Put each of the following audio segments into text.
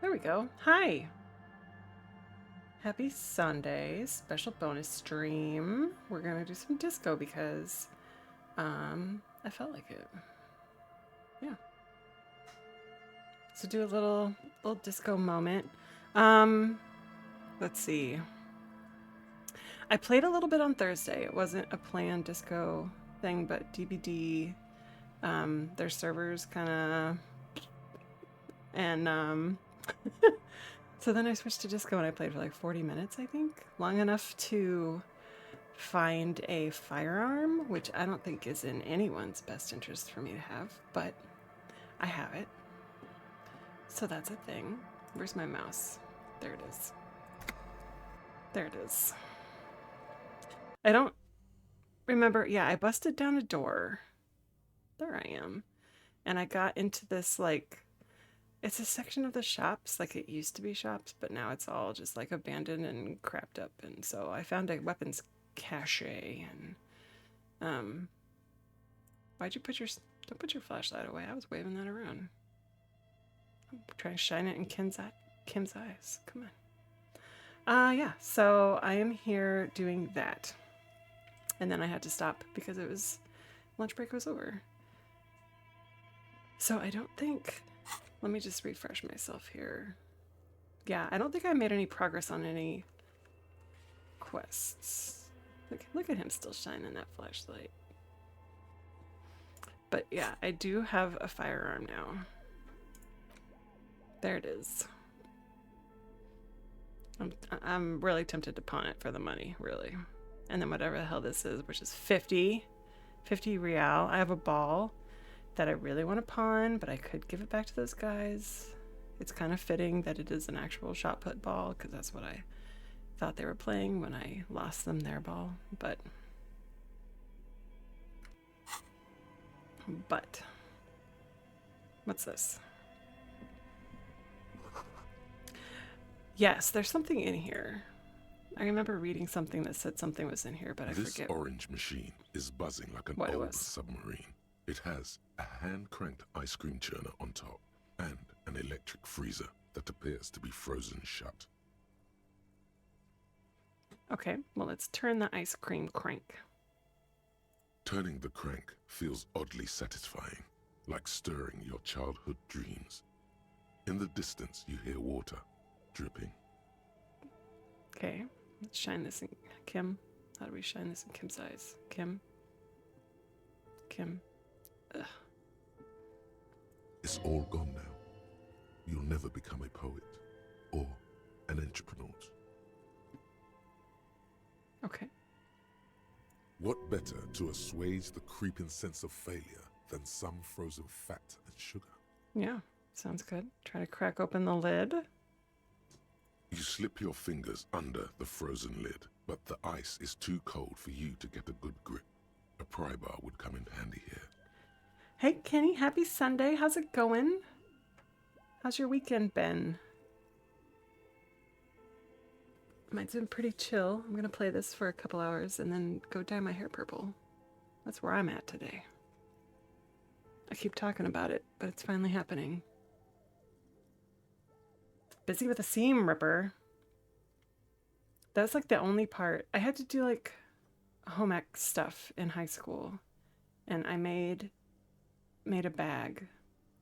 There we go. Hi. Happy Sunday. Special bonus stream. We're going to do some disco because I felt like it. Yeah. So do a little disco moment. Let's see. I played a little bit on Thursday. It wasn't a planned disco thing, but DBD, their servers kind of, and so then I switched to disco and I played for like 40 minutes, I think. Long enough to find a firearm, which I don't think is in anyone's best interest for me to have, but I have it. So that's a thing. Where's my mouse? There it is. There it is. I don't remember. Yeah, I busted down a door. There I am. And I got into this, like, it's a section of the shops, like it used to be shops, but now it's all just like abandoned and crapped up. And so I found a weapons cache. And why'd you don't put your flashlight away? I was waving that around. I'm trying to shine it in Kim's eyes. Come on. Yeah, so I am here doing that. And then I had to stop because it was, lunch break was over. So I don't think, let me just refresh myself here. Yeah, I don't think I made any progress on any quests. Look at him still shining that flashlight. But yeah, I do have a firearm now. There it is. I'm really tempted to pawn it for the money, really. And then whatever the hell this is, which is 50 real. I have a ball that I really want to pawn, but I could give it back to those guys. It's kind of fitting that it is an actual shot put ball, because that's what I thought they were playing when I lost them their ball. But what's this? Yes, there's something in here. I remember reading something that said something was in here, but I forget. This orange machine is buzzing like an old submarine. It has a hand-cranked ice cream churner on top and an electric freezer that appears to be frozen shut. Okay, well, let's turn the ice cream crank. Turning the crank feels oddly satisfying, like stirring your childhood dreams. In the distance, you hear water dripping. Okay, let's shine this in Kim. How do we shine this in Kim's eyes? Kim. Ugh. It's all gone now. You'll never become a poet or an entrepreneur. Okay. What better to assuage the creeping sense of failure than some frozen fat and sugar? Yeah, sounds good. Try to crack open the lid. You slip your fingers under the frozen lid, but the ice is too cold for you to get a good grip. A pry bar would come in handy here. Hey, Kenny, happy Sunday. How's it going? How's your weekend been? Mine's been pretty chill. I'm going to play this for a couple hours and then go dye my hair purple. That's where I'm at today. I keep talking about it, but it's finally happening. Busy with a seam ripper. That's like the only part. I had to do like home ec stuff in high school, and I made a bag,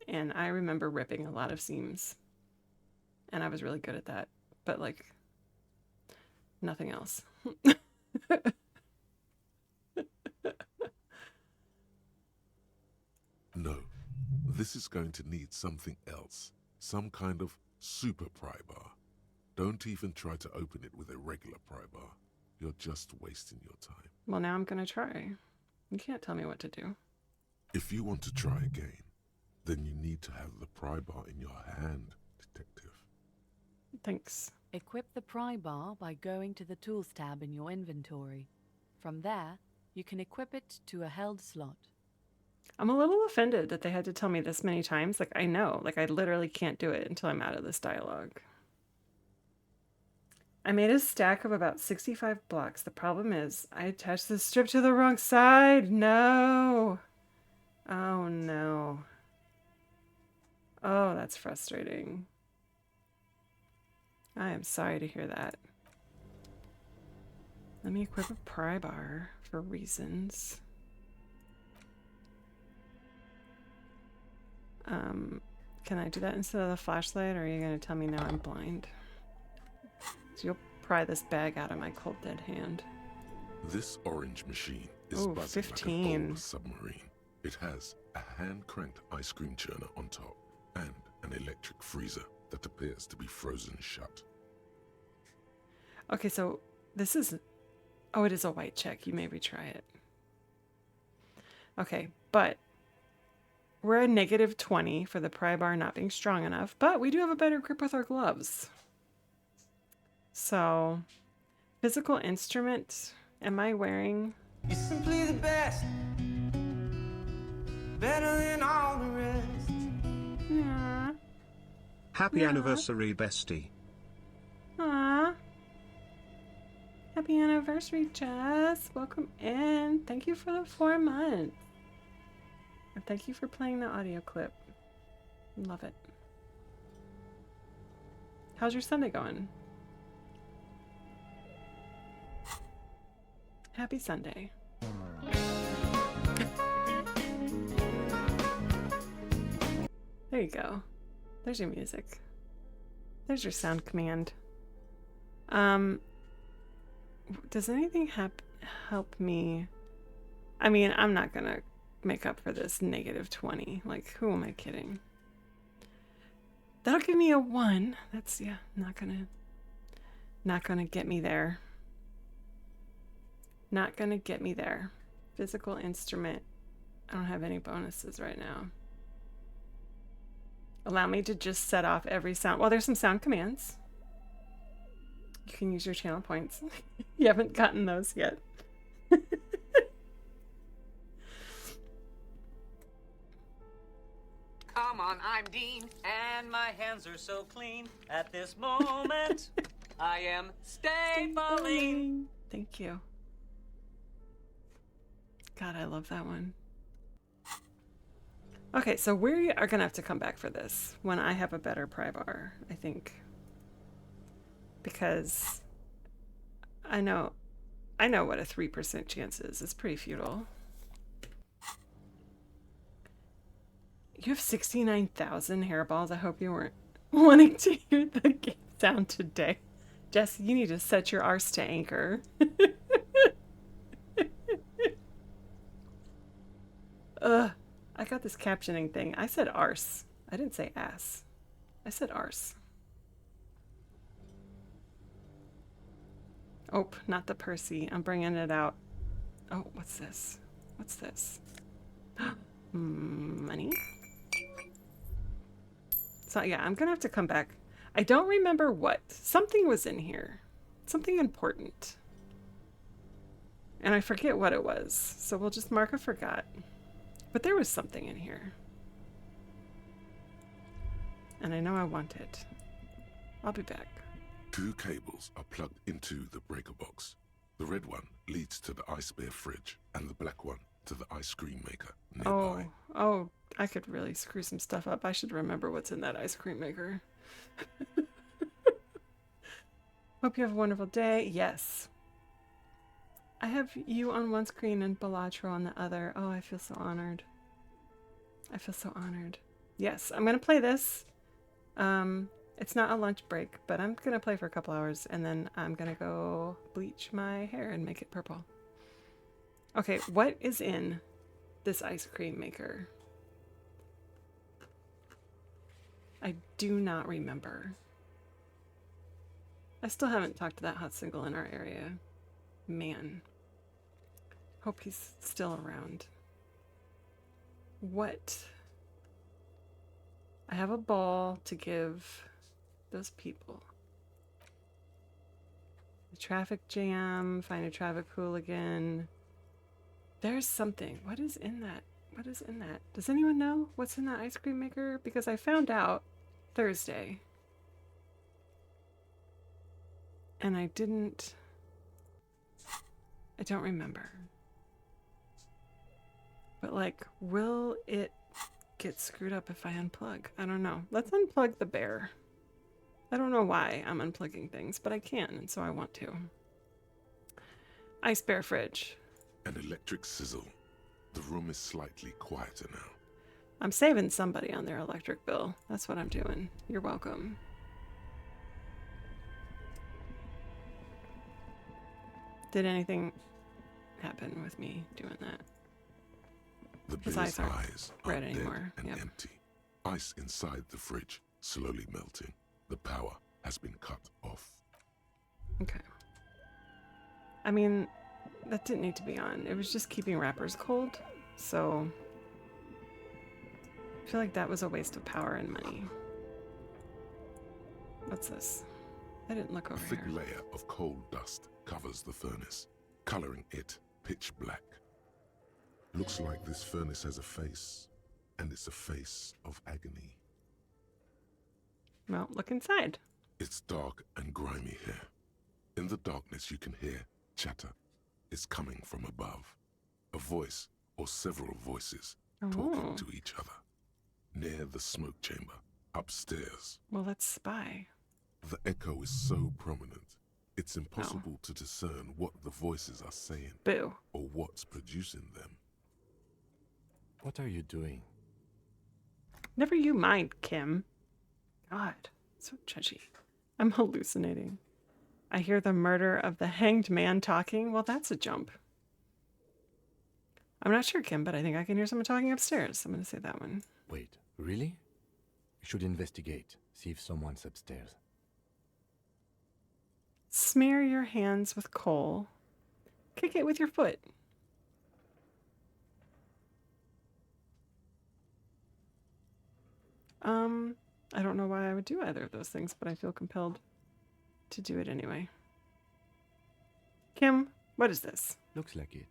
and I remember ripping a lot of seams, and I was really good at that, but like nothing else. No, this is going to need something else. Some kind of super pry bar. Don't even try to open it with a regular pry bar. You're just wasting your time. Well, now I'm gonna try. You can't tell me what to do. If you want to try again, then you need to have the pry bar in your hand, detective. Thanks. Equip the pry bar by going to the Tools tab in your inventory. From there, you can equip it to a held slot. I'm a little offended that they had to tell me this many times. Like, I know. Like, I literally can't do it until I'm out of this dialogue. I made a stack of about 65 blocks. The problem is, I attached the strip to the wrong side. No. Oh, no. Oh, that's frustrating. I am sorry to hear that. Let me equip a pry bar for reasons. Can I do that instead of the flashlight, or are you going to tell me now I'm blind? So you'll pry this bag out of my cold dead hand. This orange machine is Ooh, buzzing 15. like a bold submarine. It has a hand-cranked ice cream churner on top and an electric freezer that appears to be frozen shut. Okay, so this is... Oh, it is a white check. You may retry it. Okay, but we're at negative 20 for the pry bar not being strong enough, but we do have a better grip with our gloves. So, physical instrument, am I wearing... You're simply the best, better than all the rest. Yeah. Happy Yeah. anniversary, bestie. Aw. Happy anniversary, Jess. Welcome in. Thank you for the 4 months. And thank you for playing the audio clip. Love it. How's your Sunday going? Happy Sunday. There you go. There's your music. There's your sound command. Does anything help me? I mean, I'm not gonna make up for this negative 20. Like, who am I kidding? That'll give me a 1. That's, yeah, not gonna get me there. Not gonna get me there. Physical instrument. I don't have any bonuses right now. Allow me to just set off every sound. Well, there's some sound commands. You can use your channel points. You haven't gotten those yet. Come on, I'm Dean, and my hands are so clean. At this moment, I am stapling. Thank you. God, I love that one. Okay, so we are gonna have to come back for this when I have a better pry bar, I think. Because I know what a 3% chance is. It's pretty futile. You have 69,000 hairballs. I hope you weren't wanting to hear the game sound today. Jess, you need to set your arse to anchor. Ugh. I got this captioning thing. I said arse. I didn't say ass. I said arse. Oh, not the Percy. I'm bringing it out. Oh, what's this? What's this? Money? So yeah, I'm gonna have to come back. I don't remember what. Something was in here. Something important. And I forget what it was. So we'll just mark a forgot. But there was something in here. And I know I want it. I'll be back. 2 cables are plugged into the breaker box. The red one leads to the ice bear fridge, and the black one to the ice cream maker nearby. Oh, I could really screw some stuff up. I should remember what's in that ice cream maker. Hope you have a wonderful day. Yes. I have you on one screen and Belatro on the other. Oh, I feel so honored. I feel so honored. Yes, I'm going to play this. It's not a lunch break, but I'm going to play for a couple hours, and then I'm going to go bleach my hair and make it purple. Okay, what is in this ice cream maker? I do not remember. I still haven't talked to that hot single in our area. Man. Hope he's still around. What? I have a ball to give those people. The traffic jam, find a traffic hooligan. There's something. What is in that? What is in that? Does anyone know what's in that ice cream maker? Because I found out Thursday. And I don't remember. But like, will it get screwed up if I unplug? I don't know. Let's unplug the bear. I don't know why I'm unplugging things, but I can, and so I want to. Ice bear fridge. An electric sizzle. The room is slightly quieter now. I'm saving somebody on their electric bill. That's what I'm doing. You're welcome. Did anything happen with me doing that? The His beer's eyes aren't eyes are red dead anymore. and Yep. empty. Ice inside the fridge slowly melting. The power has been cut off. Okay. I mean, that didn't need to be on. It was just keeping wrappers cold, so I feel like that was a waste of power and money. What's this? I didn't look A over thick here. layer of coal dust covers the furnace, coloring it pitch black. Looks like this furnace has a face, and it's a face of agony. Well, look inside. It's dark and grimy here. In the darkness you can hear chatter. It's coming from above. A voice or several voices talking Oh. to each other. Near the smoke chamber, upstairs. Well, let's spy. The echo is so prominent, it's impossible to discern what the voices are saying Boo. or what's producing them. What are you doing? Never you mind, Kim. God, so judgy. I'm hallucinating. I hear the murder of the hanged man talking. Well, that's a jump. I'm not sure, Kim, but I think I can hear someone talking upstairs. I'm going to say that one. Wait, really? You should investigate, see if someone's upstairs. Smear your hands with coal. Kick it with your foot. I don't know why I would do either of those things, but I feel compelled to do it anyway. Kim, what is this? Looks like it.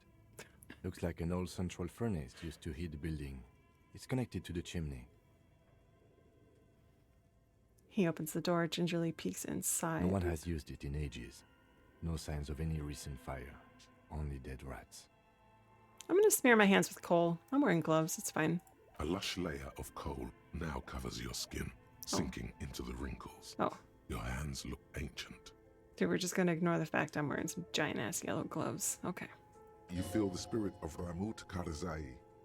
Looks like an old central furnace used to heat the building. It's connected to the chimney. He opens the door, gingerly peeks inside. No one has used it in ages. No signs of any recent fire. Only dead rats. I'm going to smear my hands with coal. I'm wearing gloves. It's fine. A lush layer of coal now covers your skin, sinking into the wrinkles. Oh, Your hands look ancient. dude, we're just going to ignore the fact I'm wearing some giant-ass yellow gloves. Okay. You feel the spirit of Ramut Karzai,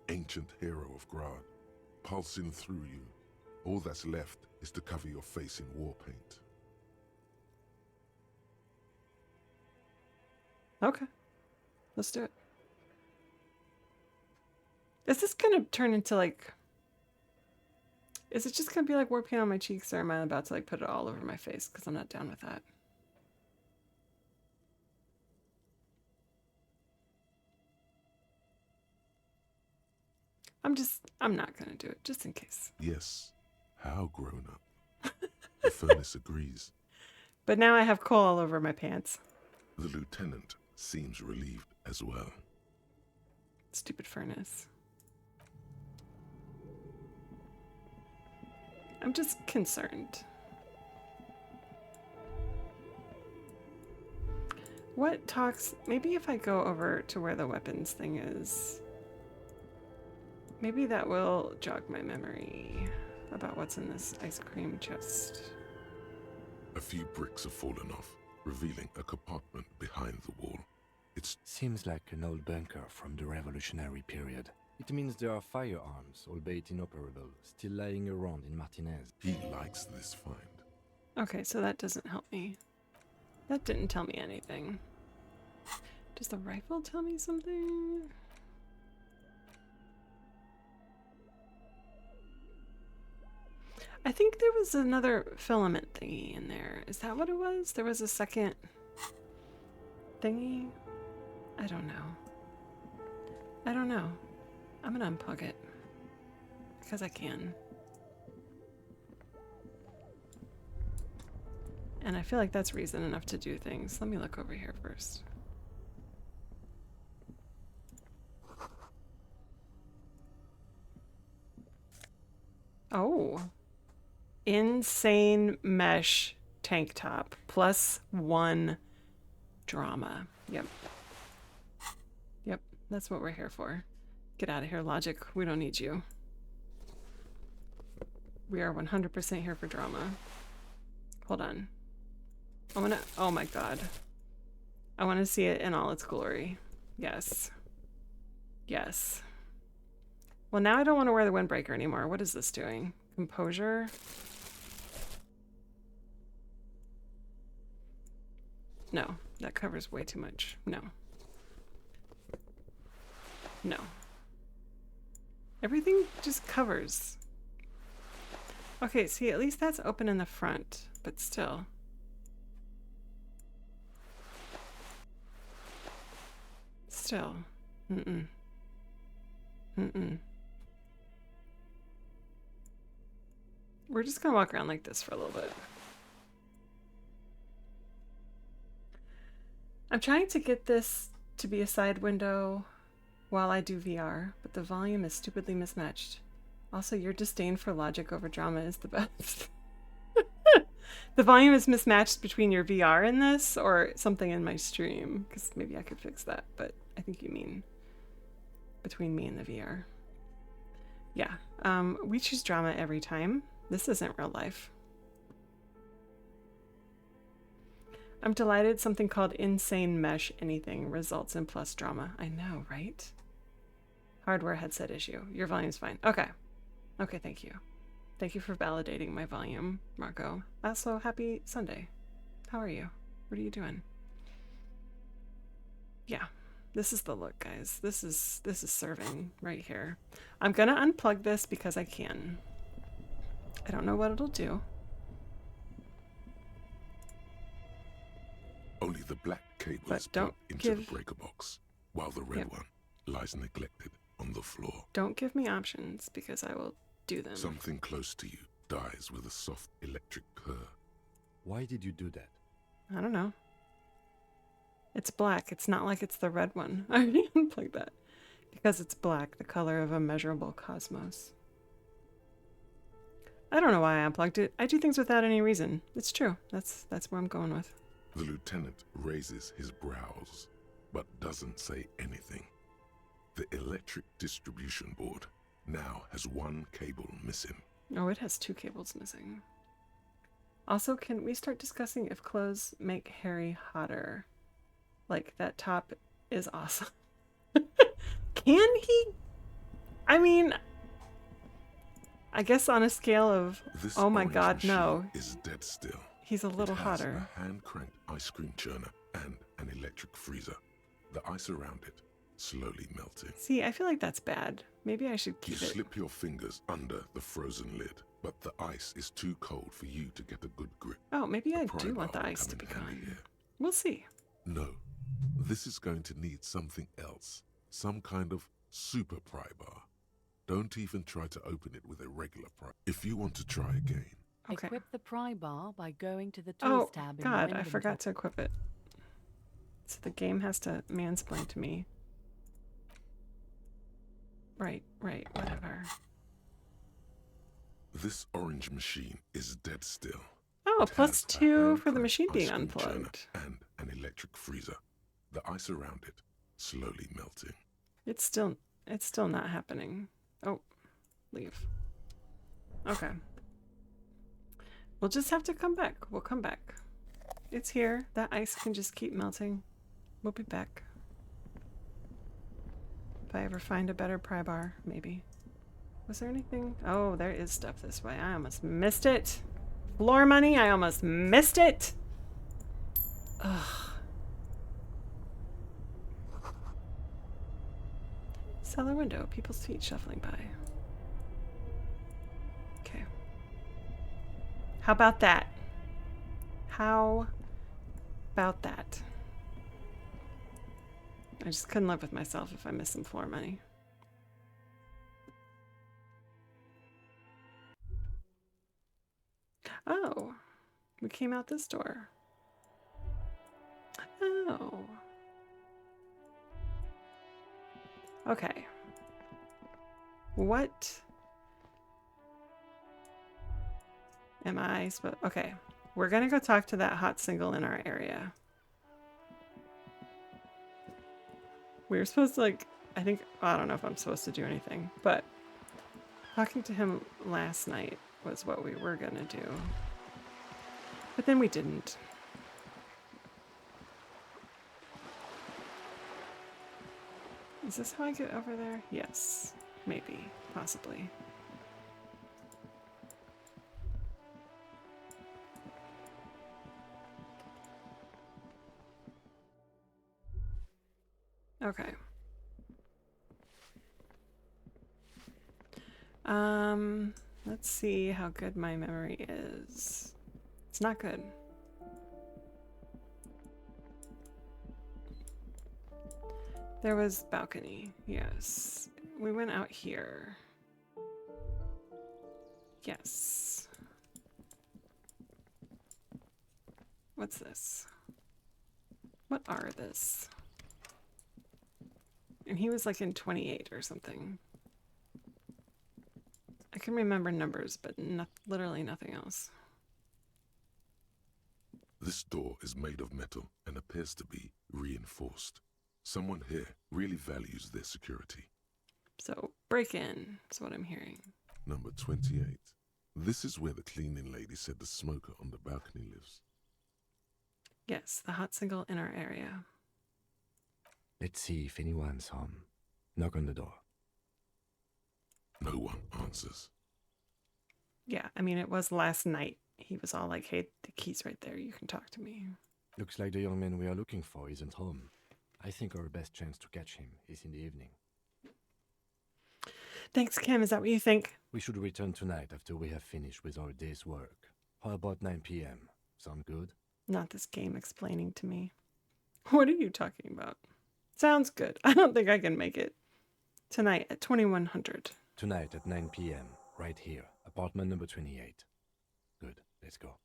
ancient hero of Grad, pulsing through you. All that's left is to cover your face in war paint. Okay. Let's do it. Is this going to turn into, like... Is it just going to be, like, war paint on my cheeks, or am I about to, like, put it all over my face? Because I'm not down with that. I'm not going to do it, just in case. Yes, how grown up. The furnace agrees. But now I have coal all over my pants. The lieutenant seems relieved as well. Stupid furnace. I'm just concerned. What talks... Maybe if I go over to where the weapons thing is... Maybe that will jog my memory about what's in this ice cream chest. A few bricks have fallen off, revealing a compartment behind the wall. It's Seems like an old bunker from the revolutionary period. It means there are firearms, albeit inoperable, still lying around in Martinez. he likes this find. Okay, so that doesn't help me. That didn't tell me anything. Does the rifle tell me something? I think there was another filament thingy in there. Is that what it was? There was a second thingy? I don't know. I don't know. I'm gonna unplug it. Because I can. And I feel like that's reason enough to do things. Let me look over here first. Oh. Insane mesh tank top. +1 drama. Yep. Yep. That's what we're here for. Get out of here, Logic. We don't need you. We are 100% here for drama. Hold on. I wanna, oh my god. I wanna see it in all its glory. Yes. Yes. Well, now I don't want to wear the windbreaker anymore. What is this doing? Composure? No, that covers way too much. No. No. Everything just covers. Okay, see, at least that's open in the front, but still. Still. Mm-mm. Mm-mm. We're just gonna walk around like this for a little bit. I'm trying to get this to be a side window while I do VR, but the volume is stupidly mismatched. Also, your disdain for logic over drama is the best. The volume is mismatched between your VR and this, or something in my stream, because maybe I could fix that, but I think you mean between me and the VR. Yeah, we choose drama every time. This isn't real life. I'm delighted something called insane mesh anything results in plus drama. I know, right? Hardware headset issue. Your volume's fine. Okay. Okay, thank you. Thank you for validating my volume, Marco. Also, happy Sunday. How are you? What are you doing? Yeah, this is the look, guys. This is serving right here. I'm gonna unplug this because I can. I don't know what it'll do. Only the black cable But is don't plugged into give- the breaker box, while the red one lies neglected on the floor. Don't give me options because I will do them. Something close to you dies with a soft electric purr. Why did you do that? I don't know. It's black. It's not like it's the red one. I already unplugged that. Because it's black, the color of a measurable cosmos. I don't know why I unplugged it. I do things without any reason. It's true. That's where I'm going with. The lieutenant raises his brows, but doesn't say anything. The electric distribution board now has one cable missing. Oh, it has 2 cables missing. Also, can we start discussing if clothes make Harry hotter? Like, that top is awesome. Can he? I mean, I guess on a scale of, This oh my orange god, machine no, is dead still. he's a little It has hotter. a hand-cranked ice cream churner and an electric freezer. The ice around it slowly melting. See, I feel like that's bad. Maybe I should You keep it. slip your fingers under the frozen lid, but the ice is too cold for you to get a good grip. Oh, maybe I pry do want bar the will ice to come be in handy gone. here. We'll see. No, this is going to need something else. Some kind of super pry bar. Don't even try to open it with a regular pry. If you want to try again, Okay. Equip the pry bar by going to the Tools Oh, tab in your God, I inventory. forgot to equip it. So the game has to mansplain to me. Right, whatever. this orange machine is dead still. Oh, It plus has a 2 for the hand-cranked machine being ice cream churner unplugged. and an electric freezer. The ice around it slowly melting. It's still not happening. Oh, leave. Okay. We'll just have to come back. We'll come back. It's here. That ice can just keep melting. We'll be back. If I ever find a better pry bar, maybe. Was there anything? Oh, there is stuff this way. I almost missed it. Floor money, I almost missed it. Ugh. Cellar window, people's feet shuffling by. Okay. How about that? How about that? I just couldn't live with myself if I missed some floor money. Oh, we came out this door. Oh. Okay. What am I supposed... Okay. We're gonna go talk to that hot single in our area. We were supposed to, like... I think... I don't know if I'm supposed to do anything, but... Talking to him last night was what we were gonna do. But then we didn't. Is this how I get over there? Yes. Maybe. Possibly. Okay. Let's see how good my memory is. It's not good. There was balcony. Yes. We went out here. Yes. What's this? What are this? And he was like in 28 or something. I can remember numbers, but literally nothing else. This door is made of metal and appears to be reinforced. Someone here really values their security. So, break in, is what I'm hearing. Number 28. This is where the cleaning lady said the smoker on the balcony lives. Yes, the hot single in our area. Let's see if anyone's home. Knock on the door. No one answers. Yeah, I mean, it was last night. He was all like, hey, the key's right there. You can talk to me. Looks like the young man we are looking for isn't home. I think our best chance to catch him is in the evening. Thanks, Kim. Is that what you think? We should return tonight after we have finished with our day's work. How about 9 p.m.? Sound good? Not this game explaining to me. What are you talking about? Sounds good. I don't think I can make it. Tonight at 2100. Tonight at 9 p.m. Right here. Apartment number 28. Good. Let's go.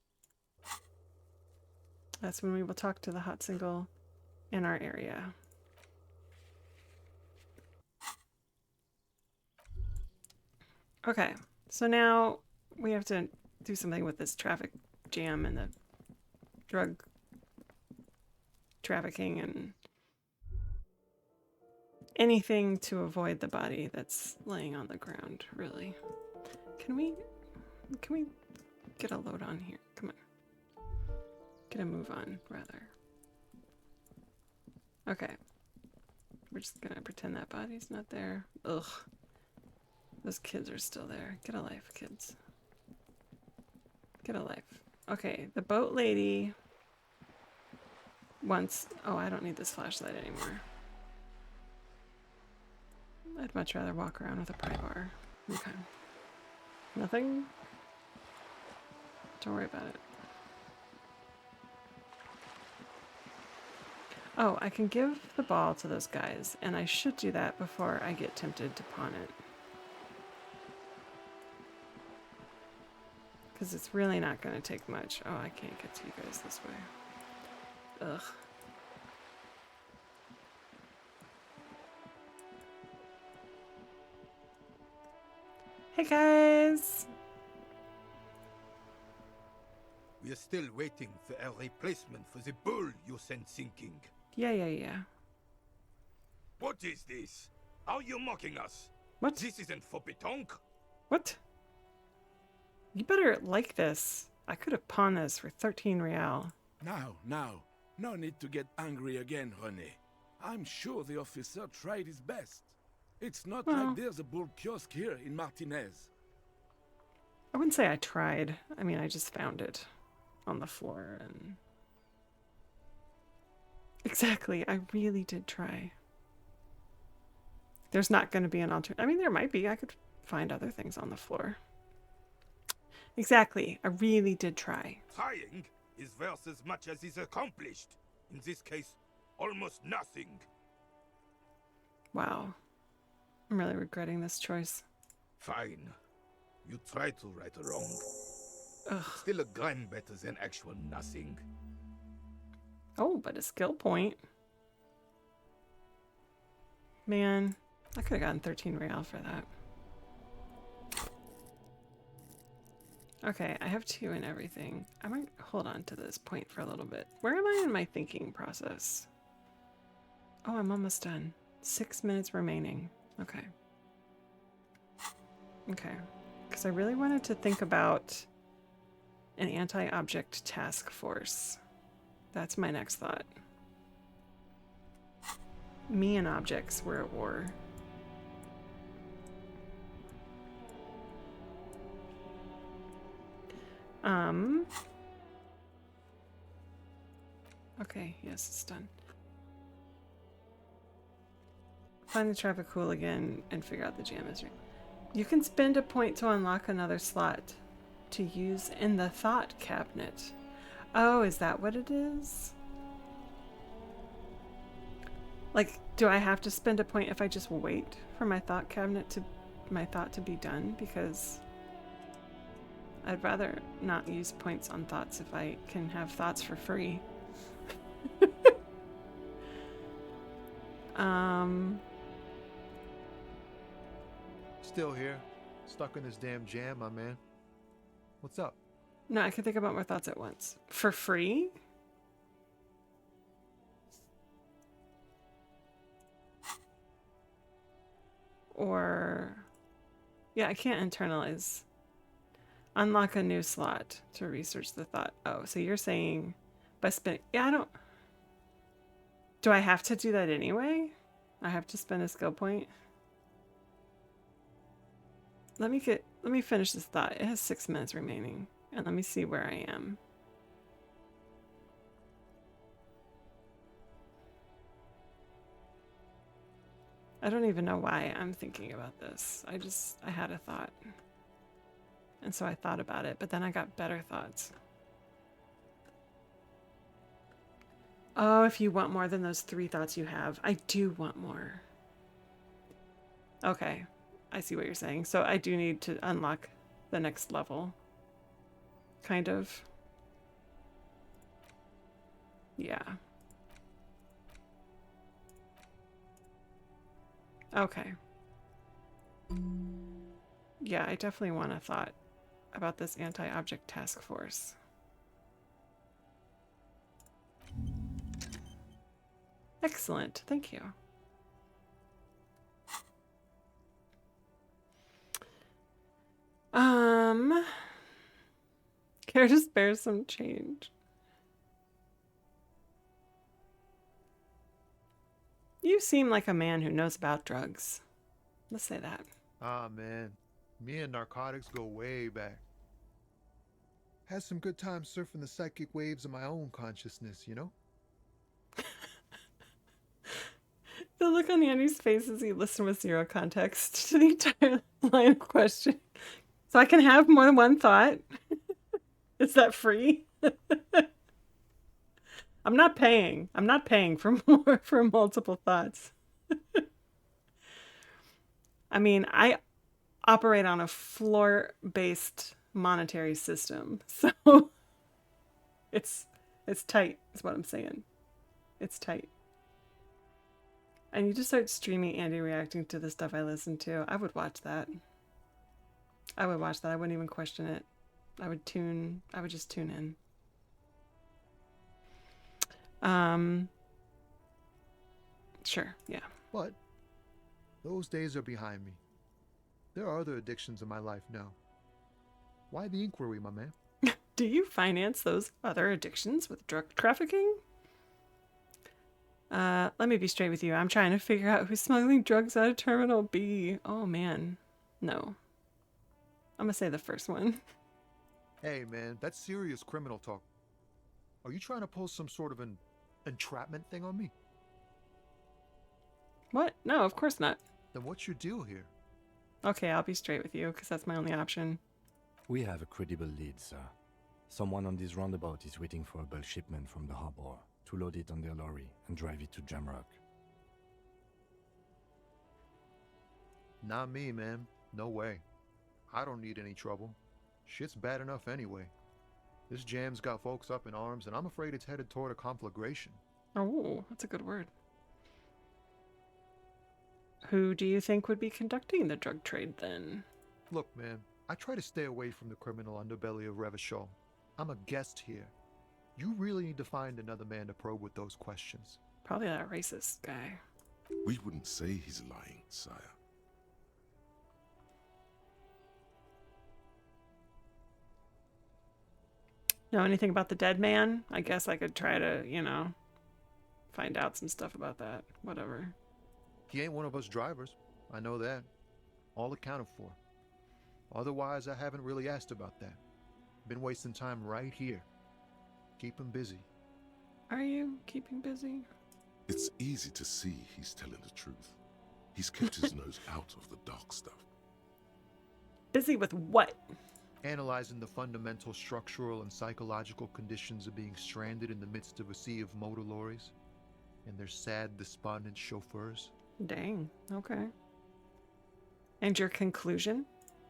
That's when we will talk to the hot single in our area. Okay, so now we have to do something with this traffic jam and the drug trafficking and anything to avoid the body that's laying on the ground, really. Can we get a load on here? Come on. Get a move on, rather. Okay. We're just gonna pretend that body's not there. Ugh. Those kids are still there. Get a life, kids. Get a life. Okay, the boat lady wants... Oh, I don't need this flashlight anymore. I'd much rather walk around with a pry bar. Okay. Nothing? Don't worry about it. Oh, I can give the ball to those guys, and I should do that before I get tempted to pawn it. Because it's really not going to take much. Oh, I can't get to you guys this way. Ugh. Hey guys! We are still waiting for a replacement for the bull you sent sinking. Yeah. What is this? Are you mocking us? What? This isn't for pétanque. What? You better like this. I could have pawned this for 13 real. Now. No need to get angry again, René. I'm sure the officer tried his best. It's not like there's a bull kiosk here in Martinez. I wouldn't say I tried. I mean, I just found it on the floor and... Exactly, I really did try. There's not going to be an alternative. I mean, there might be. I could find other things on the floor. Exactly, I really did try. Trying is worth as much as is accomplished. In this case, almost nothing. Wow. I'm really regretting this choice. Fine. You try to right a wrong. Ugh. Still a gram better than actual nothing. Oh, but a skill point. Man, I could have gotten 13 real for that. Okay, I have 2 and everything. I might hold on to this point for a little bit. Where am I in my thinking process? Oh, I'm almost done. 6 minutes remaining. Okay. Okay. Because I really wanted to think about An anti-object task force. That's my next thought. Me and objects were at war. Okay, yes, it's done. Find the traffic hooligan and figure out the jam is. You can spend a point to unlock another slot to use in the thought cabinet. Oh, is that what it is? Like, do I have to spend a point if I just wait for my thought cabinet to my thought to be done? Because I'd rather not use points on thoughts if I can have thoughts for free. Still here, stuck in this damn jam, my man. What's up? No, I can think about more thoughts at once. For free? Or... yeah, I can't internalize. Unlock a new slot to research the thought. Oh, so you're saying by spending... yeah, I don't... do I have to do that anyway? I have to spend a skill point? Let me finish this thought. It has 6 minutes remaining. And let me see where I am. I don't even know why I'm thinking about this. I had a thought. And so I thought about it, but then I got better thoughts. Oh, if you want more than those 3 thoughts you have. I do want more. Okay. I see what you're saying. So I do need to unlock the next level. Kind of. Yeah. Okay. Yeah, I definitely want a thought about this anti-object task force. Excellent. Thank you. Care to spare some change? You seem like a man who knows about drugs. Let's say that. Ah, man. Me and narcotics go way back. Had some good times surfing the psychic waves of my own consciousness, you know? The look on Andy's face as he listened with zero context to the entire line of questioning. So I can have more than one thought? Is that free? I'm not paying. I'm not paying for multiple thoughts. I mean, I operate on a floor-based monetary system, so it's tight, is what I'm saying. It's tight. And you just start streaming Andy reacting to the stuff I listen to. I would watch that. I would watch that. I wouldn't even question it. I would just tune in. Sure, yeah. But those days are behind me. There are other addictions in my life now. Why the inquiry, my man? Do you finance those other addictions with drug trafficking? Let me be straight with you. I'm trying to figure out who's smuggling drugs out of Terminal B. Oh, man. No. I'm gonna say the first one. Hey, man, that's serious criminal talk. Are you trying to pull some sort of an entrapment thing on me? What? No, of course not. Then what's your deal here? Okay, I'll be straight with you, because that's my only option. We have a credible lead, sir. Someone on this roundabout is waiting for a bulk shipment from the harbor to load it on their lorry and drive it to Jamrock. Not me, man. No way. I don't need any trouble. Shit's bad enough anyway. This jam's got folks up in arms, and I'm afraid it's headed toward a conflagration. Oh, that's a good word. Who do you think would be conducting the drug trade, then? Look, man, I try to stay away from the criminal underbelly of Revachol. I'm a guest here. You really need to find another man to probe with those questions. Probably that racist guy. We wouldn't say he's lying, sire. Know anything about the dead man? I guess I could try to, you know, find out some stuff about that. Whatever. He ain't one of us drivers. I know that. All accounted for. Otherwise, I haven't really asked about that. Been wasting time right here. Keep him busy. Are you keeping busy? It's easy to see he's telling the truth. He's kept his nose out of the dark stuff. Busy with what? Analyzing the fundamental structural and psychological conditions of being stranded in the midst of a sea of motor lorries and their sad, despondent chauffeurs. Dang. Okay. And your conclusion?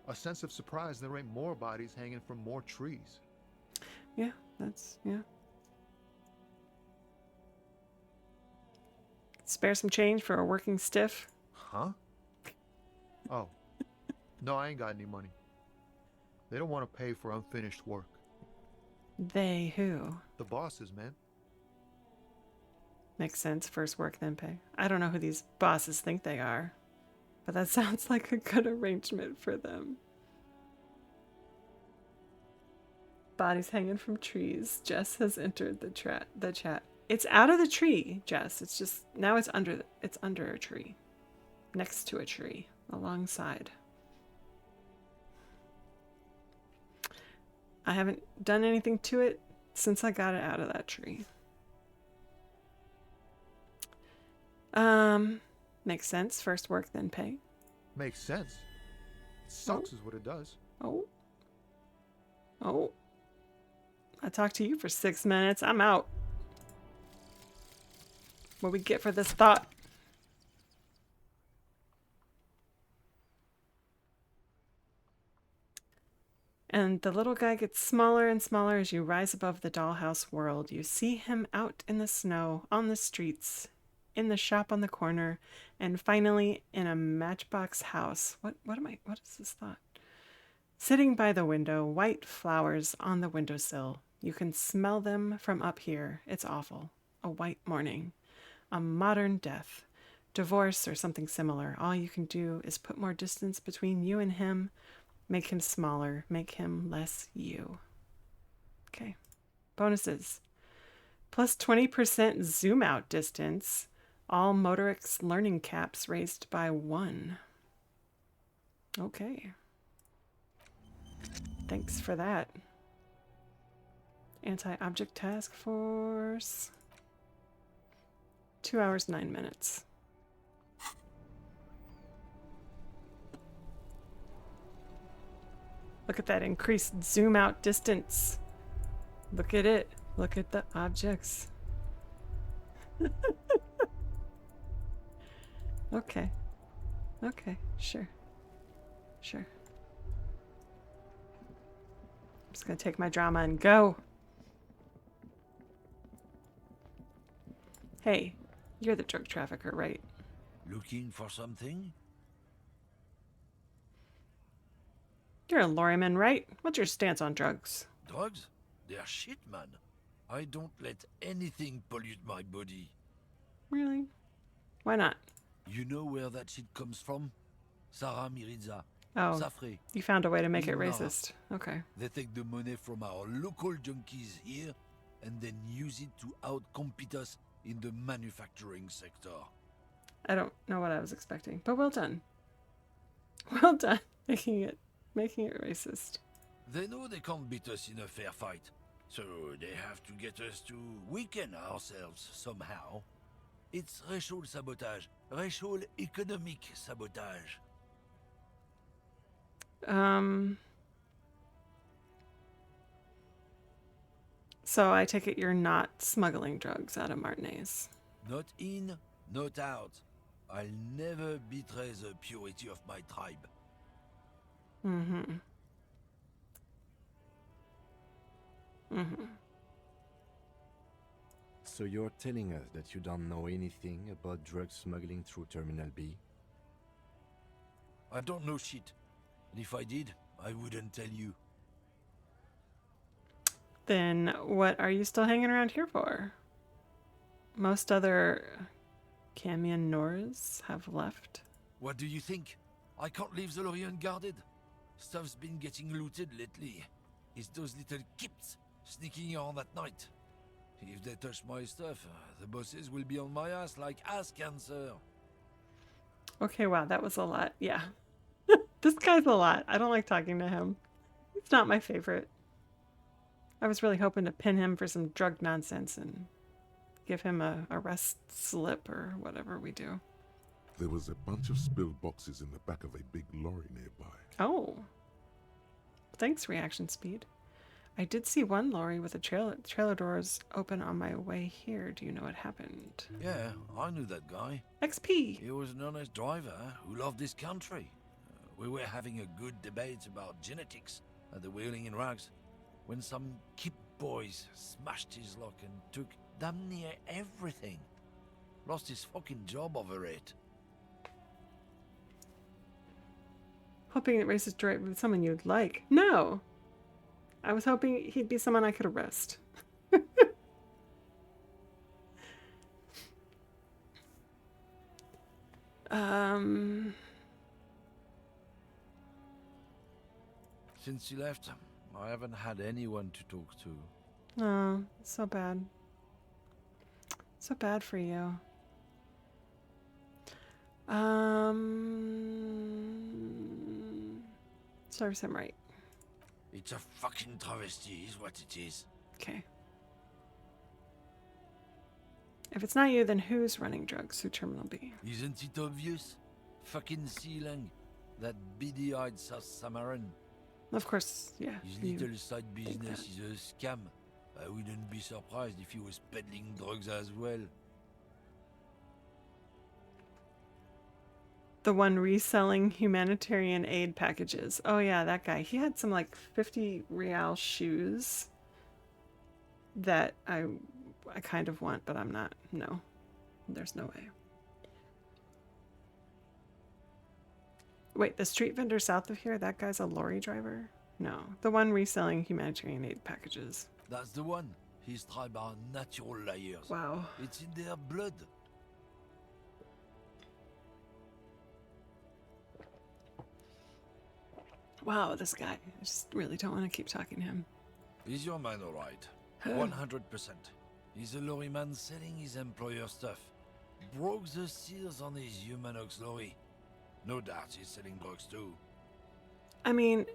A sense of surprise there ain't more bodies hanging from more trees. Yeah, yeah. Spare some change for a working stiff? Huh? Oh. No, I ain't got any money. They don't want to pay for unfinished work. They who? The bosses, man. Makes sense. First work, then pay. I don't know who these bosses think they are, but that sounds like a good arrangement for them. Bodies hanging from trees. Jess has entered the chat. It's out of the tree, Jess. It's just now it's under a tree, next to a tree, alongside. I haven't done anything to it since I got it out of that tree. Makes sense. First work, then pay. Makes sense. It sucks is what it does. Oh. I talked to you for 6 minutes. I'm out. What we get for this thought? And the little guy gets smaller and smaller as you rise above the dollhouse world. You see him out in the snow, on the streets, in the shop on the corner, and finally in a matchbox house. What is this thought? Sitting by the window, white flowers on the windowsill. You can smell them from up here. It's awful. A white morning. A modern death. Divorce or something similar. All you can do is put more distance between you and him. Make him smaller. Make him less you. Okay. Bonuses. Plus 20% zoom out distance. All Motorix learning caps raised by 1. Okay. Thanks for that. Anti-object task force. 2 hours, 9 minutes. Look at that increased zoom out distance. Look at it. Look at the objects. Okay. Okay, sure. Sure. I'm just gonna take my drama and go. Hey, you're the drug trafficker, right? Looking for something? You're a lorryman, right? What's your stance on drugs? Drugs? They're shit, man. I don't let anything pollute my body. Really? Why not? You know where that shit comes from? Sarah Miriza. Oh, Safre. you found a way to make it Nara. racist. Okay. They take the money from our local junkies here and then use it to outcompete us in the manufacturing sector. I don't know what I was expecting, but well done. Well done, making it racist. They know they can't beat us in a fair fight, so they have to get us to weaken ourselves somehow. It's racial sabotage, racial economic sabotage. So I take it you're not smuggling drugs out of Martinez. Not in, not out. I'll never betray the purity of my tribe. Mm-hmm. Mm-hmm. So you're telling us that you don't know anything about drug smuggling through Terminal B? I don't know shit. And if I did, I wouldn't tell you. Then what are you still hanging around here for? Most other Camionors have left. What do you think? I can't leave the lorry unguarded. Stuff's been getting looted lately. It's those little kips sneaking around at night. If they touch my stuff, the bosses will be on my ass like ass cancer. Okay, wow, that was a lot. Yeah. This guy's a lot. I don't like talking to him. He's not my favorite. I was really hoping to pin him for some drug nonsense and give him a arrest slip or whatever we do. There was a bunch of spilled boxes in the back of a big lorry nearby. Oh. Thanks, reaction speed. I did see one lorry with the trailer doors open on my way here. Do you know what happened? Yeah, I knew that guy. XP! He was an honest driver who loved this country. We were having a good debate about genetics at the Wheeling in Rags when some kip boys smashed his lock and took damn near everything. Lost his fucking job over it. Hoping it races direct with someone you'd like. No! I was hoping he'd be someone I could arrest. Since he left, I haven't had anyone to talk to. Oh, so bad. So bad for you. Serves him right. It's a fucking travesty, is what it is. Okay. If it's not you, then who's running drugs through Terminal B? Isn't it obvious? Fucking Sealang, that beady-eyed South Samaran. Of course, yeah. His little side business is a scam. I wouldn't be surprised if he was peddling drugs as well. The one reselling humanitarian aid packages. Oh yeah, that guy. He had some like 50 real shoes that I kind of want, but I'm not. No. There's no way. Wait, the street vendor south of here, that guy's a lorry driver? No. The one reselling humanitarian aid packages. That's the one. His tribe are natural liars. Wow. It's in their blood. Wow, this guy. I just really don't want to keep talking to him. Is your man alright? 100%. He's a lorry man selling his employer stuff. Broke the seals on his Humanox lorry. No doubt he's selling drugs too. I mean,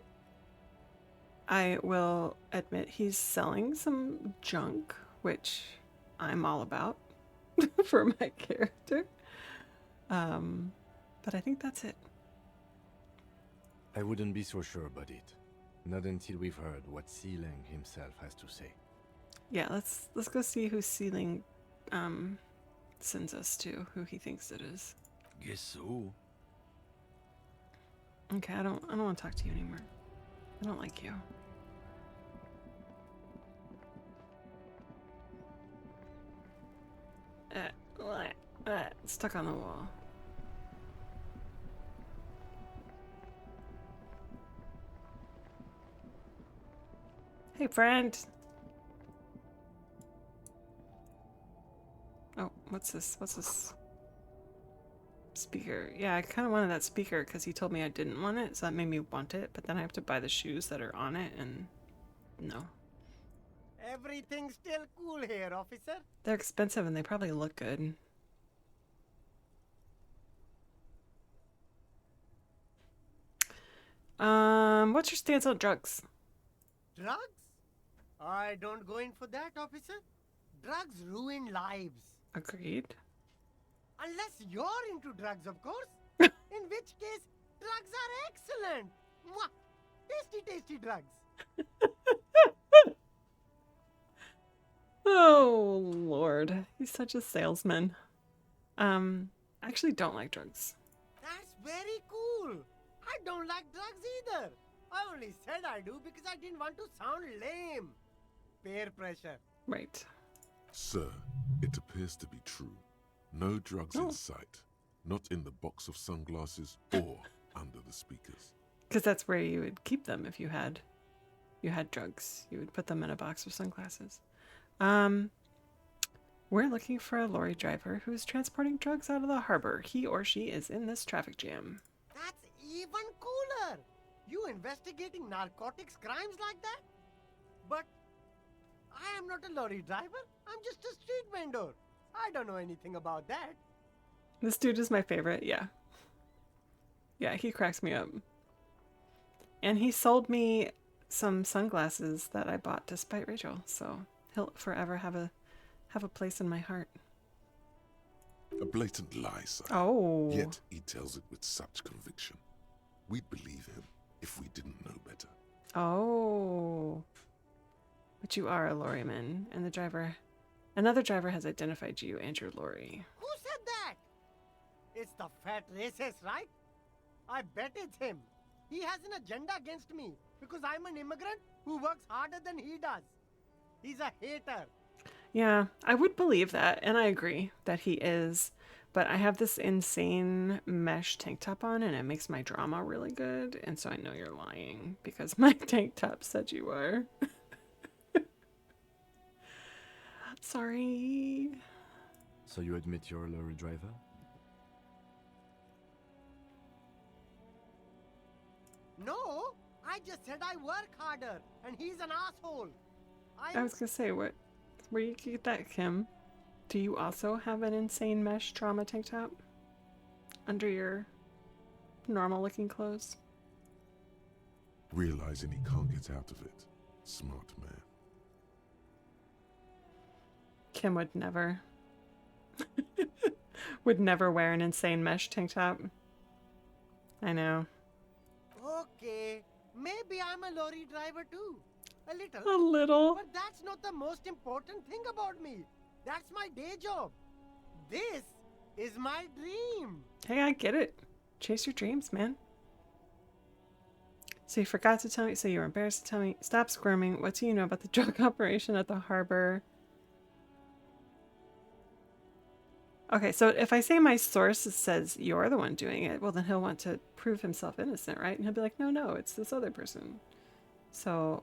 I will admit he's selling some junk, which I'm all about for my character. But I think that's it. I wouldn't be so sure about it. Not until we've heard what Sealang himself has to say. Yeah, let's go see who Sealing sends us to, who he thinks it is. Guess so. Okay, I don't want to talk to you anymore. I don't like you. Stuck on the wall. Hey, friend. Oh, what's this? What's this? Speaker. Yeah, I kind of wanted that speaker because he told me I didn't want it, so that made me want it, but then I have to buy the shoes that are on it, and no. Everything's still cool here, officer. They're expensive and they probably look good. What's your stance on drugs? Drugs? I don't go in for that, officer. Drugs ruin lives. Agreed. Unless you're into drugs, of course. In which case, drugs are excellent. Mwah! Tasty, tasty drugs. Oh, Lord. He's such a salesman. I actually don't like drugs. That's very cool. I don't like drugs either. I only said I do because I didn't want to sound lame. Peer pressure. Right. Sir, it appears to be true. No drugs in sight. Not in the box of sunglasses or under the speakers. Because that's where you would keep them if you had drugs. You would put them in a box of sunglasses. We're looking for a lorry driver who's transporting drugs out of the harbor. He or she is in this traffic jam. That's even cooler. You investigating narcotics crimes like that? But I'm not a lorry driver. I'm just a street vendor. I don't know anything about that. This dude is my favorite, yeah. Yeah, he cracks me up. And he sold me some sunglasses that I bought to spite Rachel, so he'll forever have a place in my heart. A blatant lie, sir. Oh. Yet he tells it with such conviction. We'd believe him if we didn't know better. Oh. But you are a lorryman, and another driver has identified you and your lorry. Who said that? It's the fat racist, right? I bet it's him. He has an agenda against me because I'm an immigrant who works harder than he does. He's a hater. Yeah, I would believe that, and I agree that he is. But I have this insane mesh tank top on, and it makes my drama really good. And so I know you're lying because my tank top said you were. Sorry. So you admit you're a lorry driver? No, I just said I work harder, and he's an asshole. I was gonna say, where you get that, Kim? Do you also have an insane mesh trauma tank top under your normal-looking clothes? Realizing he can't get out of it. Smart man. Kim would never. Would never wear an insane mesh tank top. I know. Okay, maybe I'm a lorry driver too. A little. A little. But that's not the most important thing about me. That's my day job. This is my dream. Hey, I get it. Chase your dreams, man. So you forgot to tell me, so you were embarrassed to tell me. Stop squirming. What do you know about the drug operation at the harbor? Okay, so if I say my source says you're the one doing it, well, then he'll want to prove himself innocent, right? And he'll be like, no, it's this other person. So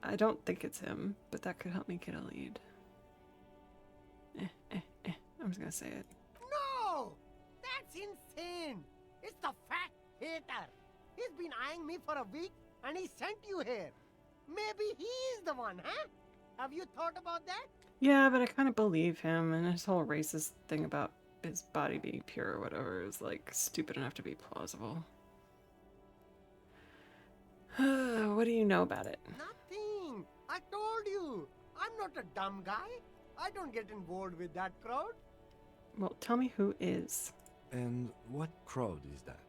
I don't think it's him, but that could help me get a lead. I'm just going to say it. No! That's insane! It's the fat hater. He's been eyeing me for a week and he sent you here. Maybe he's the one, huh? Have you thought about that? Yeah, but I kind of believe him, and his whole racist thing about his body being pure or whatever is like stupid enough to be plausible. What do you know about it? Nothing. I told you. I'm not a dumb guy. I don't get involved with that crowd. Well, tell me who is. And what crowd is that?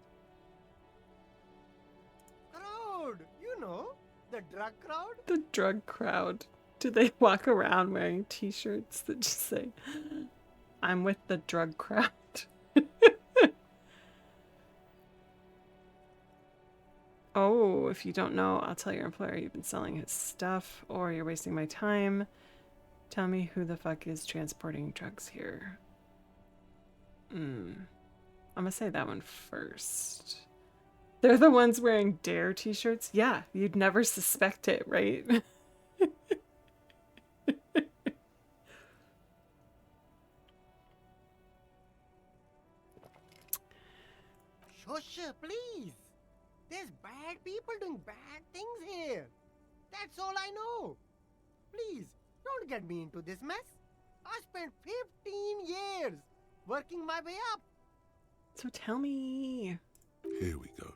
Crowd, you know, the drug crowd. The drug crowd. Do they walk around wearing t-shirts that just say, I'm with the drug crowd? Oh, if you don't know, I'll tell your employer you've been selling his stuff or you're wasting my time. Tell me who the fuck is transporting drugs here. I'm gonna say that one first. They're the ones wearing Dare t-shirts? Yeah, you'd never suspect it, right? Shush, please. There's bad people doing bad things here. That's all I know. Please, don't get me into this mess. I spent 15 years working my way up. So tell me. Here we go.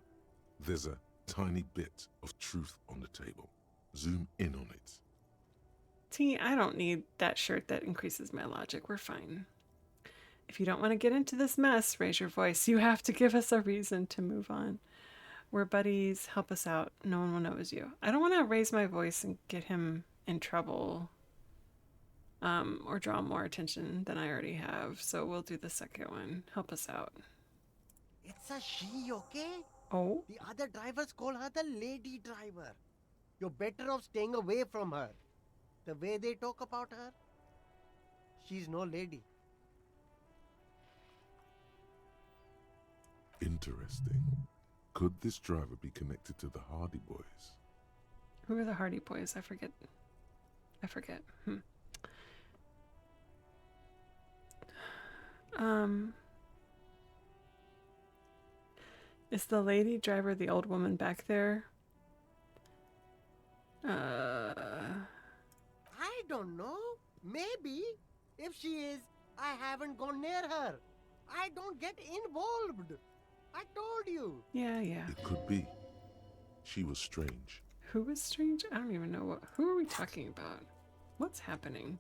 There's a tiny bit of truth on the table. Zoom in on it. See, I don't need that shirt that increases my logic. We're fine. If you don't want to get into this mess, raise your voice. You have to give us a reason to move on. We're buddies. Help us out. No one will know it was you. I don't want to raise my voice and get him in trouble or draw more attention than I already have. So we'll do the second one. Help us out. It's a she, okay? Oh? The other drivers call her the lady driver. You're better off staying away from her. The way they talk about her, she's no lady. Interesting. Could this driver be connected to the Hardy Boys? Who are the Hardy Boys? I forget. Is the lady driver the old woman back there? I don't Maybe. If she is, I haven't gone near her. I don't get involved. I told you. Yeah, yeah. It could be. She was strange. Who was strange? I don't even know what. Who are we talking about? What's happening?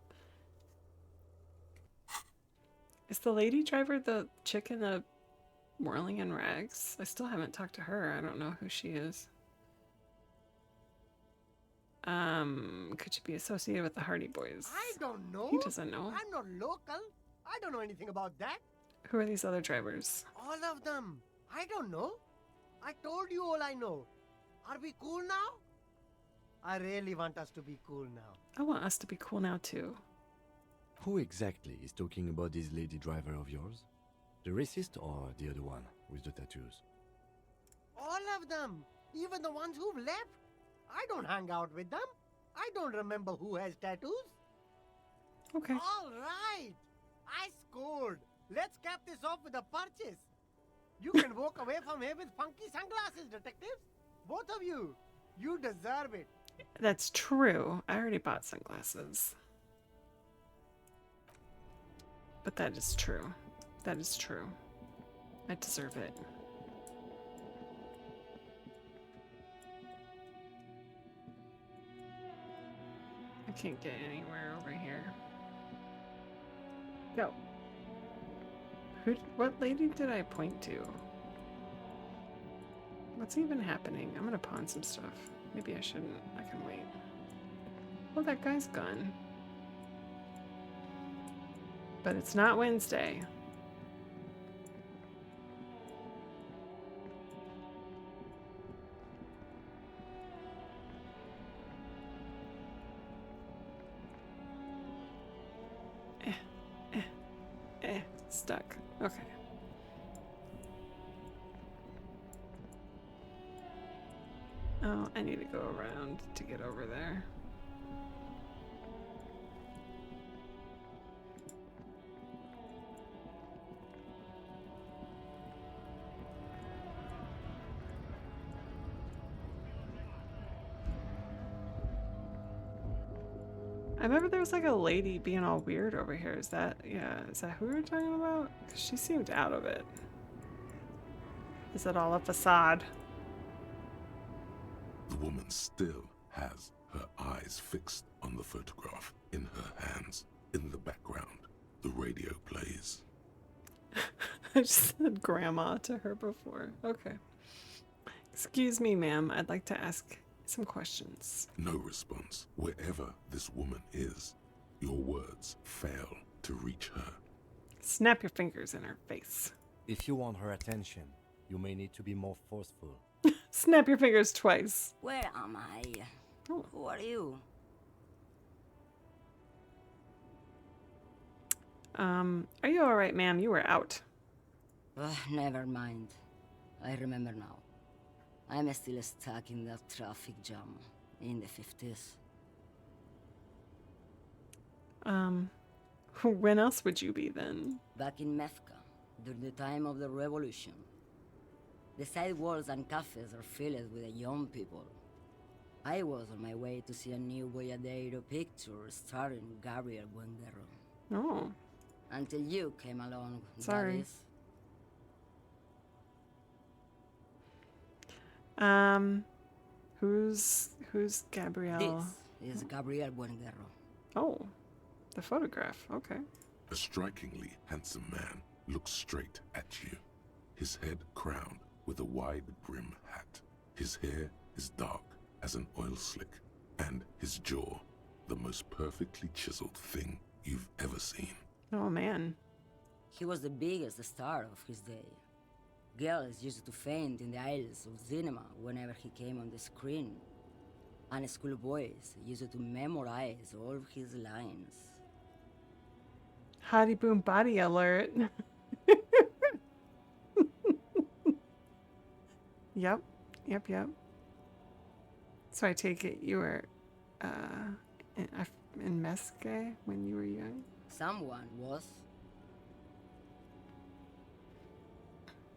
Is the lady driver the chick in the whirling in rags? I still haven't talked to her. I don't know who she is. Could she be associated with the Hardy Boys? I don't know. He doesn't know. I'm not local. I don't know anything about that. Who are these other drivers? All of them. I don't know. I told you all I know. Are we cool now? I really want us to be cool now. I want us to be cool now too. Who exactly is talking about this lady driver of yours? The racist or the other one with the tattoos? All of them. Even the ones who've left. I don't hang out with them. I don't remember who has tattoos. Okay. All right. I scored. Let's cap this off with a purchase. You can walk away from here with funky sunglasses, detectives. Both of you. You deserve it. That's true. I already bought sunglasses. But that is true. That is true. I deserve it. I can't get anywhere over here. Go. What lady did I point to? What's even happening? I'm gonna pawn some stuff. Maybe I shouldn't. I can wait. Oh, that guy's gone. But it's not Wednesday. Stuck. Okay. Oh, I need to go around to get over there. I remember there was like a lady being all weird over here. Is that who we were talking about? 'Cause she seemed out of it. Is it all a facade? The woman still has her eyes fixed on the photograph in her hands. In the background, the radio plays. I just said grandma to her before. Okay. Excuse me, ma'am. I'd like to ask some questions. No response. Wherever this woman is, your words fail to reach her. Snap your fingers in her face. If you want her attention, you may need to be more forceful. Snap your fingers twice. Where am I? Oh. Who are you? Are you alright, ma'am? You were out. Never mind. I remember now. I'm still stuck in that traffic jam in the 50s. When else would you be then? Back in Mecca, during the time of the revolution. The sidewalks and cafes are filled with young people. I was on my way to see a new Boyadero picture starring Gabriel Buenguerro. Oh. Until you came along. Sorry. That is. Who's Gabrielle? This is Gabriel Buenguerro. Oh, the photograph. Okay. A strikingly handsome man looks straight at you, his head crowned with a wide brim hat. His hair is dark as an oil slick, and his jaw the most perfectly chiseled thing you've ever seen. Oh man. He was the biggest star of his day. Girls used to faint in the aisles of cinema whenever he came on the screen. And schoolboys used to memorize all of his lines. Hottie boom body alert. Yep. So I take it you were in Mesque when you were young? Someone was.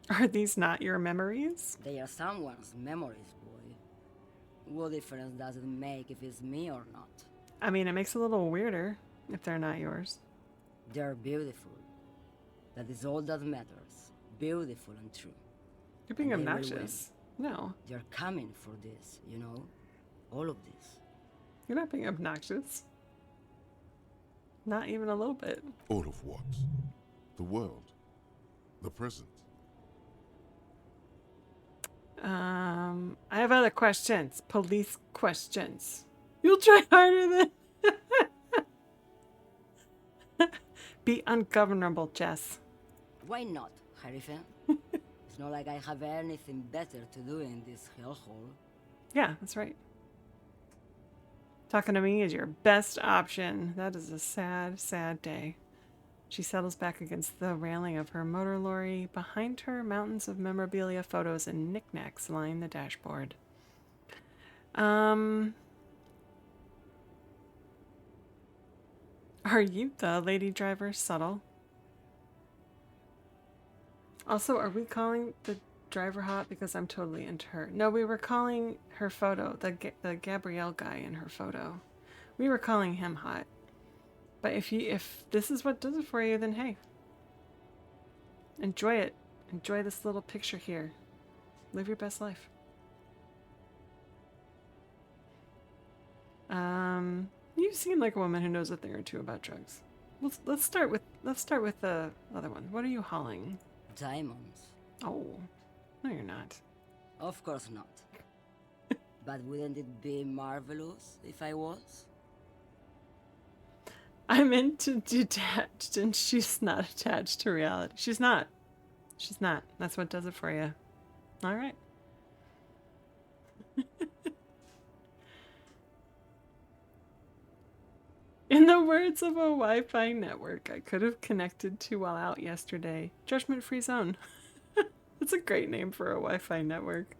Are these not your memories? They are someone's memories, boy. What difference does it make if it's me or not? I mean, it makes it a little weirder. if they're not yours. They're beautiful. That is all that matters. Beautiful and true. You're being And they will obnoxious. No, They're coming for this, you know? All of this. you're not being obnoxious. Not even a little bit. All of what? The world. The present. I have other questions. Police questions. You'll try harder than... Be ungovernable, Jess. Why not, Harife? It's not like I have anything better to do in this hellhole. Yeah, that's right. Talking to me is your best option. That is a sad, sad day. She settles back against the railing of her motor lorry. Behind her, mountains of memorabilia, photos, and knickknacks line the dashboard. Are you the lady driver? Subtle. Also, are we calling the driver hot? Because I'm totally into her. No, we were calling her photo, the Gabrielle guy in her photo. We were calling him hot. But if this is what does it for you, then hey. Enjoy it. Enjoy this little picture here. Live your best life. You seem like a woman who knows a thing or two about drugs. Let's start with the other one. What are you hauling? Diamonds. Oh, no, you're not. Of course not. But wouldn't it be marvelous if I was? I'm into detached, and she's not attached to reality. She's not. She's not. That's what does it for you. All right. In the words of a Wi-Fi network I could have connected to while out yesterday, Judgment-Free Zone. That's a great name for a Wi-Fi network.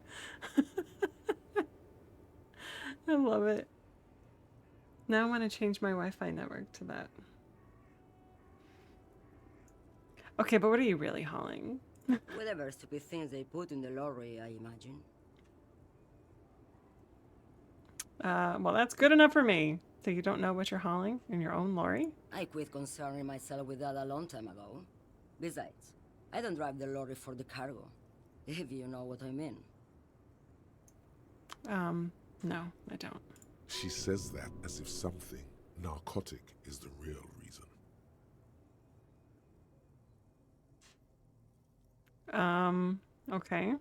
I love it. Now I want to change my Wi-Fi network to that. Okay, but what are you really hauling? Whatever stupid things they put in the lorry, I imagine. Well, that's good enough for me. So you don't know what you're hauling in your own lorry? I quit concerning myself with that a long time ago. Besides, I don't drive the lorry for the cargo, if you know what I mean. No, I don't. She says that as if something narcotic is the real reason. Okay.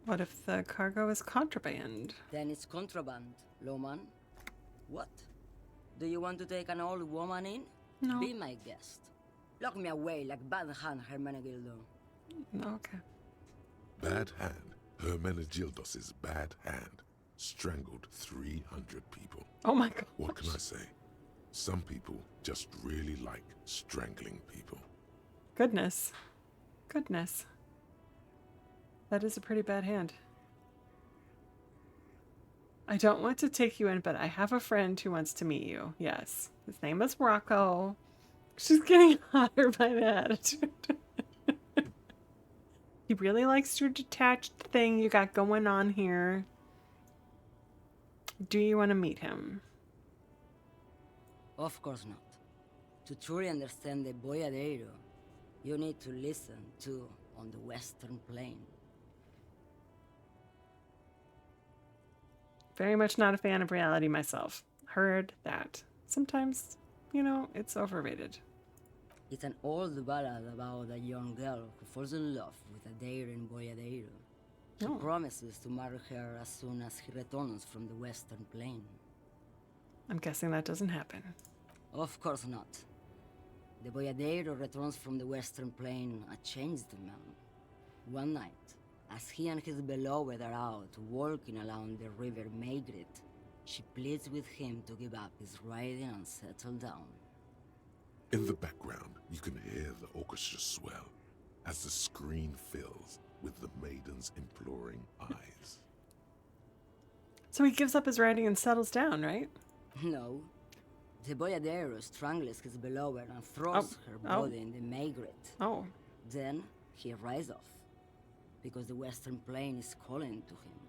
What if the cargo is contraband? Then it's contraband, Lowman. What? Do you want to take an old woman in? No. Be my guest. Lock me away like Bad Hand Hermenegildo. Okay. Bad Hand, Hermenegildos' bad hand, strangled 300 people. Oh my god. What can I say? Some people just really like strangling people. Goodness. Goodness. That is a pretty bad hand. I don't want to take you in, but I have a friend who wants to meet you. Yes. His name is Rocco. She's getting hotter by the attitude. He really likes your detached thing you got going on here. Do you want to meet him? Of course not. To truly understand the Boyadero, you need to listen to On the Western Plain. Very much not a fan of reality myself. Heard that. Sometimes, you know, it's overrated. It's an old ballad about a young girl who falls in love with a daring boyadero. He promises to marry her as soon as he returns from the Western Plain. I'm guessing that doesn't happen. Of course not. The boyadero returns from the Western Plain a changed man. One night, as he and his beloved are out walking along the river Maigret, she pleads with him to give up his riding and settle down. In the background, you can hear the orchestra swell as the screen fills with the maiden's imploring eyes. So he gives up his riding and settles down, right? No. The boyadero strangles his beloved and throws her body in the Maigret. Oh. Then he rides off, because the Western Plain is calling to him.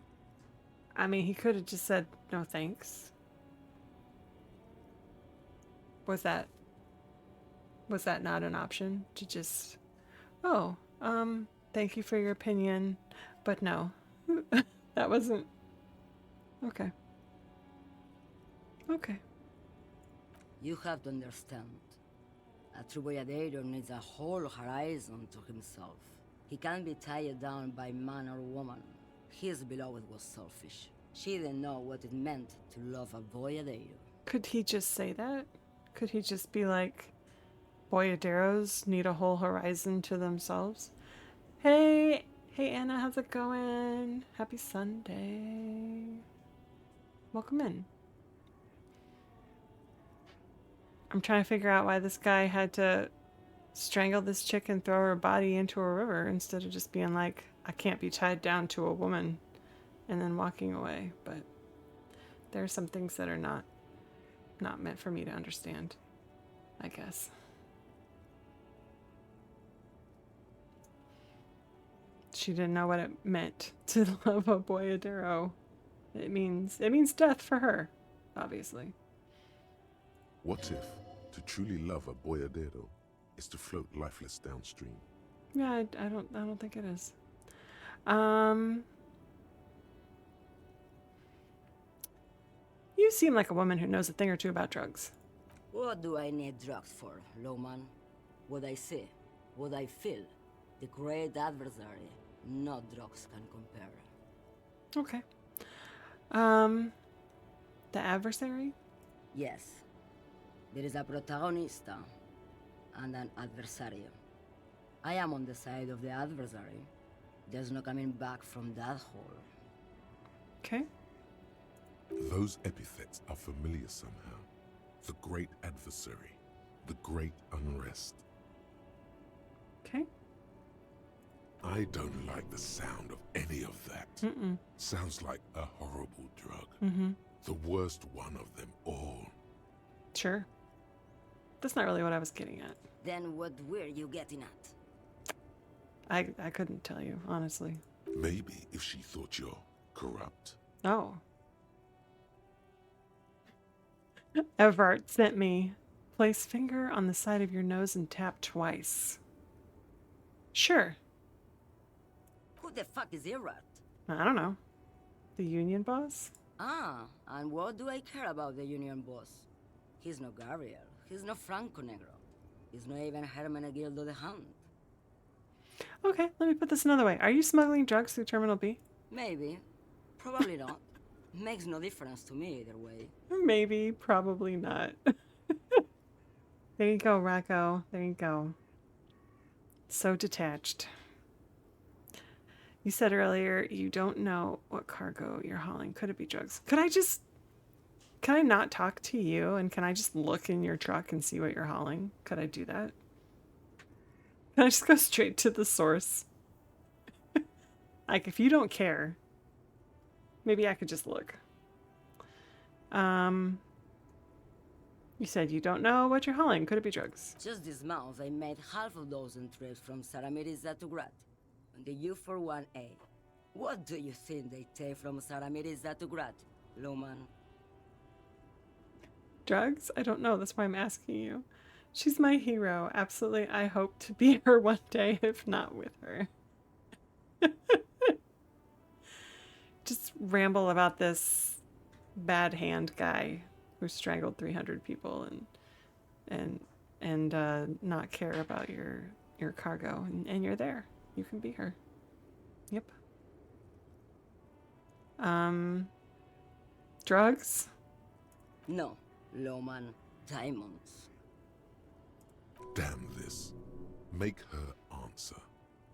I mean, he could have just said, no thanks. Was that not an option to just, oh, thank you for your opinion, but no. That wasn't. Okay. Okay. You have to understand. A true boyadeiro needs a whole horizon to himself. He can't be tied down by man or woman. His beloved was selfish. She didn't know what it meant to love a boyadeiro. Could he just say that? Could he just be like, boyaderos need a whole horizon to themselves? Hey Anna, how's it going? Happy Sunday. Welcome in. I'm trying to figure out why this guy had to strangle this chick and throw her body into a river instead of just being like, I can't be tied down to a woman, and then walking away. But there are some things that are not meant for me to understand, I guess. She didn't know what it meant to love a boyadero. It means death for her, obviously. What if to truly love a boyadero is to float lifeless downstream? Yeah, I don't think it is. You seem like a woman who knows a thing or two about drugs. What do I need drugs for, Lowman? What I see, what I feel, the great adversary, no drugs can compare. Okay. The adversary? Yes. There is a protagonista and an adversario. I am on the side of the adversary. There's no coming back from that hole. Okay. Those epithets are familiar somehow. The great adversary, the great unrest. Okay. I don't like the sound of any of that. Mm-mm. Sounds like a horrible drug. Mm-hmm. The worst one of them all. Sure. That's not really what I was getting at. Then what were you getting at? I couldn't tell you, honestly. Maybe if she thought you're corrupt. Oh. Evart sent me, place finger on the side of your nose and tap twice. Sure. Who the fuck is Erat? I don't know. The union boss? Ah, and what do I care about the union boss? He's no Gabriel. He's no Franco Negro. He's not even Hermenegildo the Hound. Okay, let me put this another way. Are you smuggling drugs through Terminal B? Maybe. Probably not. Makes no difference to me either way. Maybe, probably not. There you go, Rocco. There you go. So detached. You said earlier you don't know what cargo you're hauling. Could it be drugs? Can I not talk to you and can I just look in your truck and see what you're hauling? Could I do that? Can I just go straight to the source? Like, if you don't care, maybe I could just look. You said you don't know what you're hauling. Could it be drugs? Just this month, I made half a dozen trips from Saramiriza to Grat on the U41A. What do you think they take from Saramiriza to Grat, Loman? Drugs? I don't know. That's why I'm asking you. She's my hero. Absolutely. I hope to be her one day, if not with her. Just ramble about this bad hand guy who strangled 300 people and not care about your cargo, and you're there. You can be her. Yep. Drugs? No, Loman. Diamonds. Damn this. Make her answer.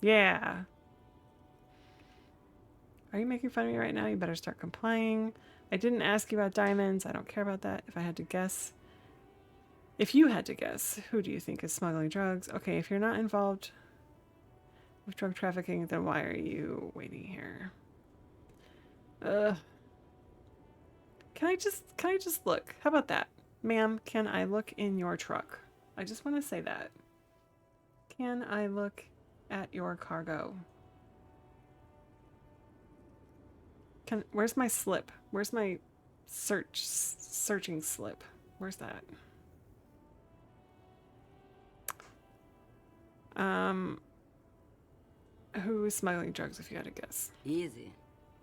Yeah. Are you making fun of me right now? You better start complying. I didn't ask you about diamonds. I don't care about that. If I had to guess. If you had to guess, who do you think is smuggling drugs? Okay, if you're not involved with drug trafficking, then why are you waiting here? Can I just look? How about that? Ma'am, can I look in your truck? I just want to say that. Can I look at your cargo? Where's my slip? Where's my searching slip? Where's that? Who is smuggling drugs, if you had to guess? Easy.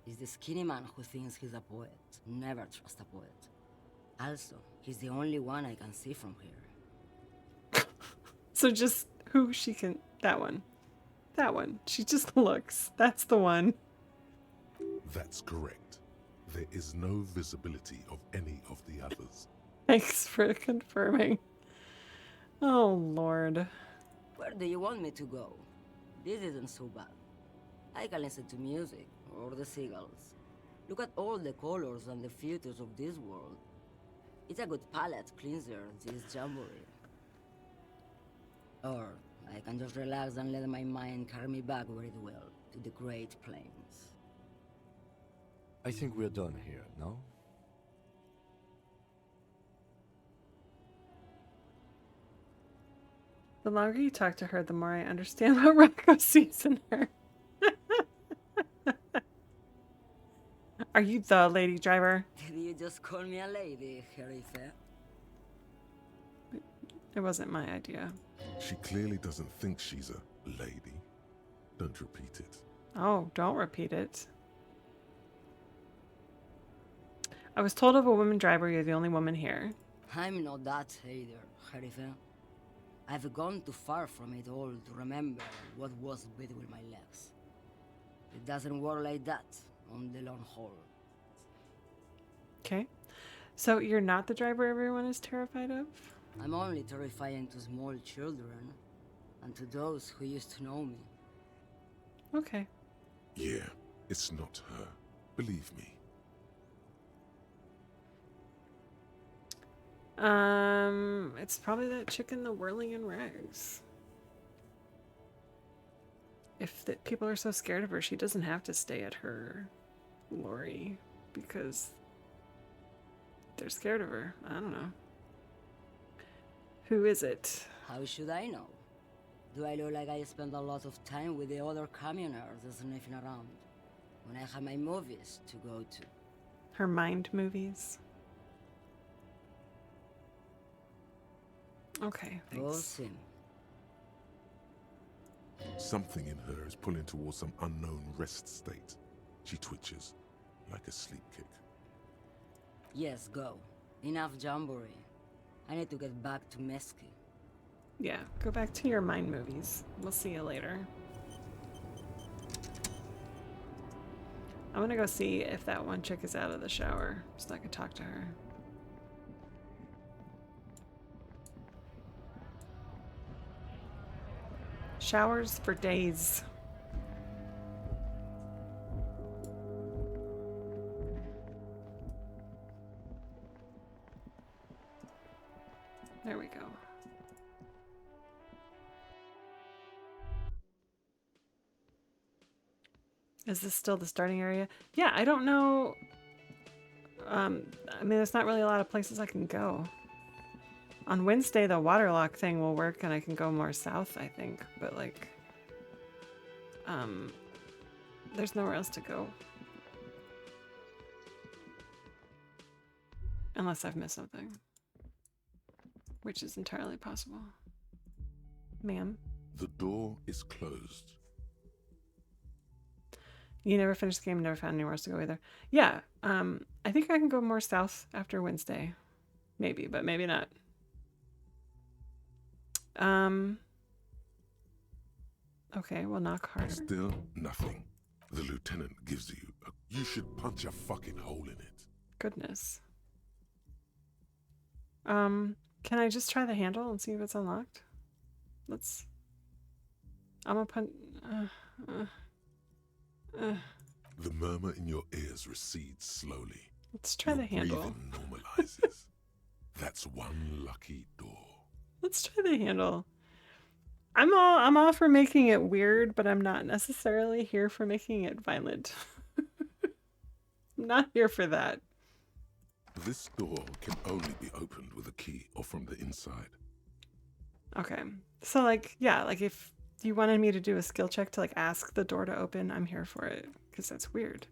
He's the skinny man who thinks he's a poet. Never trust a poet. Also, he's the only one I can see from here. So just who she can... That one. That one. She just looks. That's the one. That's correct. There is no visibility of any of the others. Thanks for confirming. Oh, Lord. Where do you want me to go? This isn't so bad. I can listen to music, or the seagulls. Look at all the colors and the filters of this world. It's a good palate cleanser, this jamboree. Or I can just relax and let my mind carry me back where it will, to the Great Plains. I think we're done here, no? The longer you talk to her, the more I understand what Rocco sees in her. Are you the lady driver? Did you just call me a lady, Herife? It wasn't my idea. She clearly doesn't think she's a lady. Don't repeat it. Oh, don't repeat it. I was told of a woman driver. You're the only woman here. I'm not that either, Herife. I've gone too far from it all to remember what was between my legs. It doesn't work like that on the long haul. Okay. So you're not the driver everyone is terrified of? I'm only terrifying to small children and to those who used to know me. Okay. Yeah, it's not her. Believe me. It's probably that chick in the whirling in rags. If the people are so scared of her, she doesn't have to stay at her lorry because they're scared of her. I don't know. Who is it? How should I know? Do I look like I spend a lot of time with the other communers sniffing around when I have my movies to go to? Her mind movies? Okay, thanks. We'll see. Something in her is pulling towards some unknown rest state. She twitches, like a sleep kick. Yes, go. Enough jamboree. I need to get back to Mesky. Yeah, go back to your mind movies. We'll see you later. I'm gonna go see if that one chick is out of the shower so I can talk to her. Showers for days. There we go. Is this still the starting area? Yeah, I don't know. I mean, there's not really a lot of places I can go. On Wednesday, the waterlock thing will work and I can go more south, I think. But, like, there's nowhere else to go. Unless I've missed something. Which is entirely possible. Ma'am? The door is closed. You never finished the game, never found anywhere else to go either. Yeah, I think I can go more south after Wednesday. Maybe, but maybe not. Okay, well, knock harder. Still nothing. The lieutenant gives you a... You should punch a fucking hole in it. Goodness. Can I just try the handle and see if it's unlocked? Let's... I'm a punch... The murmur in your ears recedes slowly. Let's try the handle. Breathing normalizes. That's one lucky door. Let's try the handle. I'm all for making it weird, but I'm not necessarily here for making it violent. I'm not here for that. This door can only be opened with a key or from the inside. Okay. So, like, yeah, like if you wanted me to do a skill check to, like, ask the door to open, I'm here for it, because that's weird.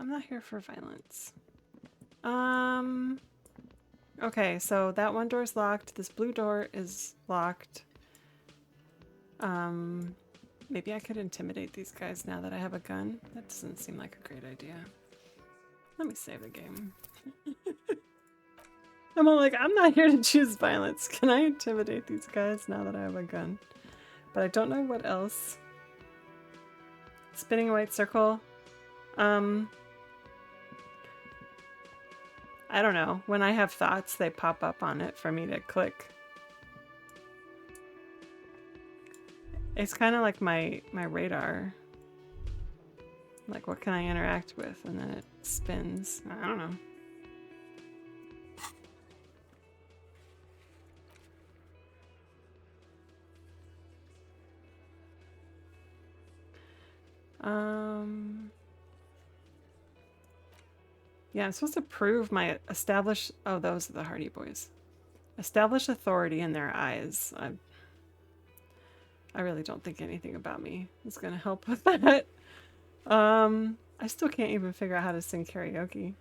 I'm not here for violence. Okay, so that one door's locked. This blue door is locked. Maybe I could intimidate these guys now that I have a gun. That doesn't seem like a great idea. Let me save the game. I'm all like, I'm not here to choose violence. Can I intimidate these guys now that I have a gun? But I don't know what else. Spinning a white circle. I don't know. When I have thoughts, they pop up on it for me to click. It's kind of like my radar. Like, what can I interact with? And then it spins. I don't know. Yeah, I'm supposed to prove my establish. Oh, those are the Hardy Boys. Establish authority in their eyes. I really don't think anything about me is going to help with that. I still can't even figure out how to sing karaoke.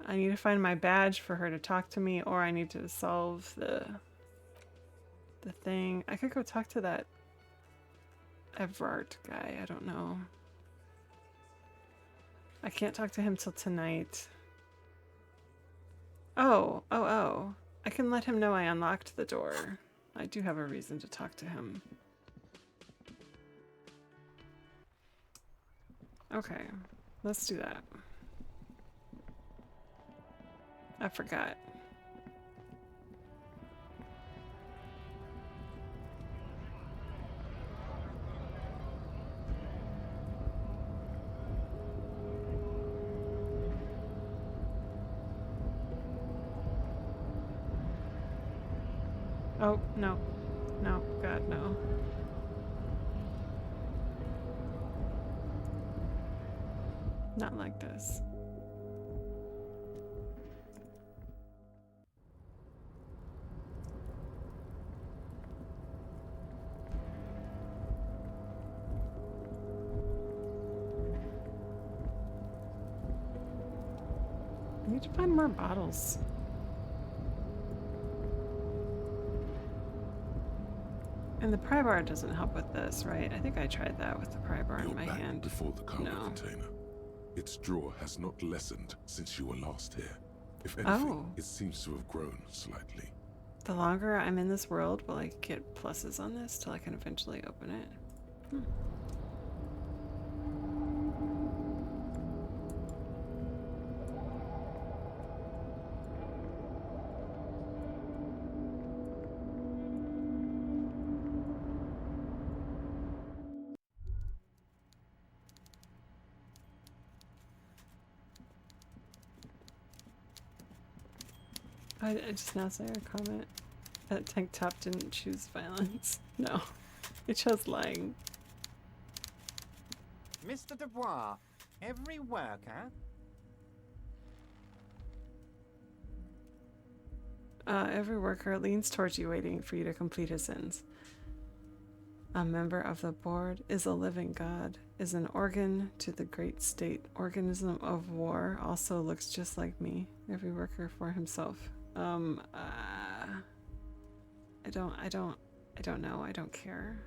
I need to find my badge for her to talk to me, or I need to solve the thing. I could go talk to that Everard guy. I don't know. I can't talk to him till tonight. Oh. I can let him know I unlocked the door. I do have a reason to talk to him. Okay, let's do that. I forgot. Oh, no. No, God, no. Not like this. I need to find more bottles. And the pry bar doesn't help with this, right? I think I tried that with the pry bar in my hand. Before the cargo container. Its draw has not lessened since you were last here. If anything, it seems to have grown slightly. The longer I'm in this world, will I get pluses on this till I can eventually open it? I just now saw a comment that Tank Top didn't choose violence. No, it chose lying. Mr. Dubois, every worker... Every worker leans towards you waiting for you to complete his sins. A member of the board is a living god, is an organ to the great state. Organism of war also looks just like me. Every worker for himself. I don't know. I don't care.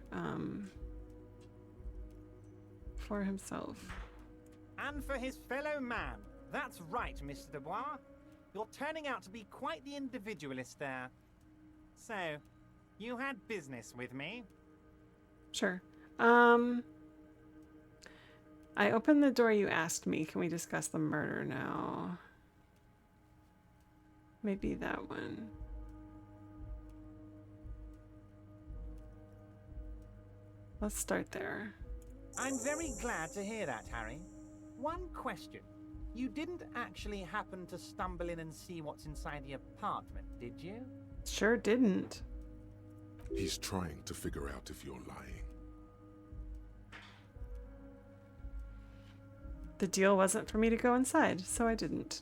For himself. And for his fellow man. That's right, Mr. Dubois. You're turning out to be quite the individualist there. So, you had business with me? Sure. I opened the door you asked me. Can we discuss the murder now? Maybe that one. Let's start there. I'm very glad to hear that, Harry. One question. You didn't actually happen to stumble in and see what's inside the apartment, did you? Sure didn't. He's trying to figure out if you're lying. The deal wasn't for me to go inside, so I didn't.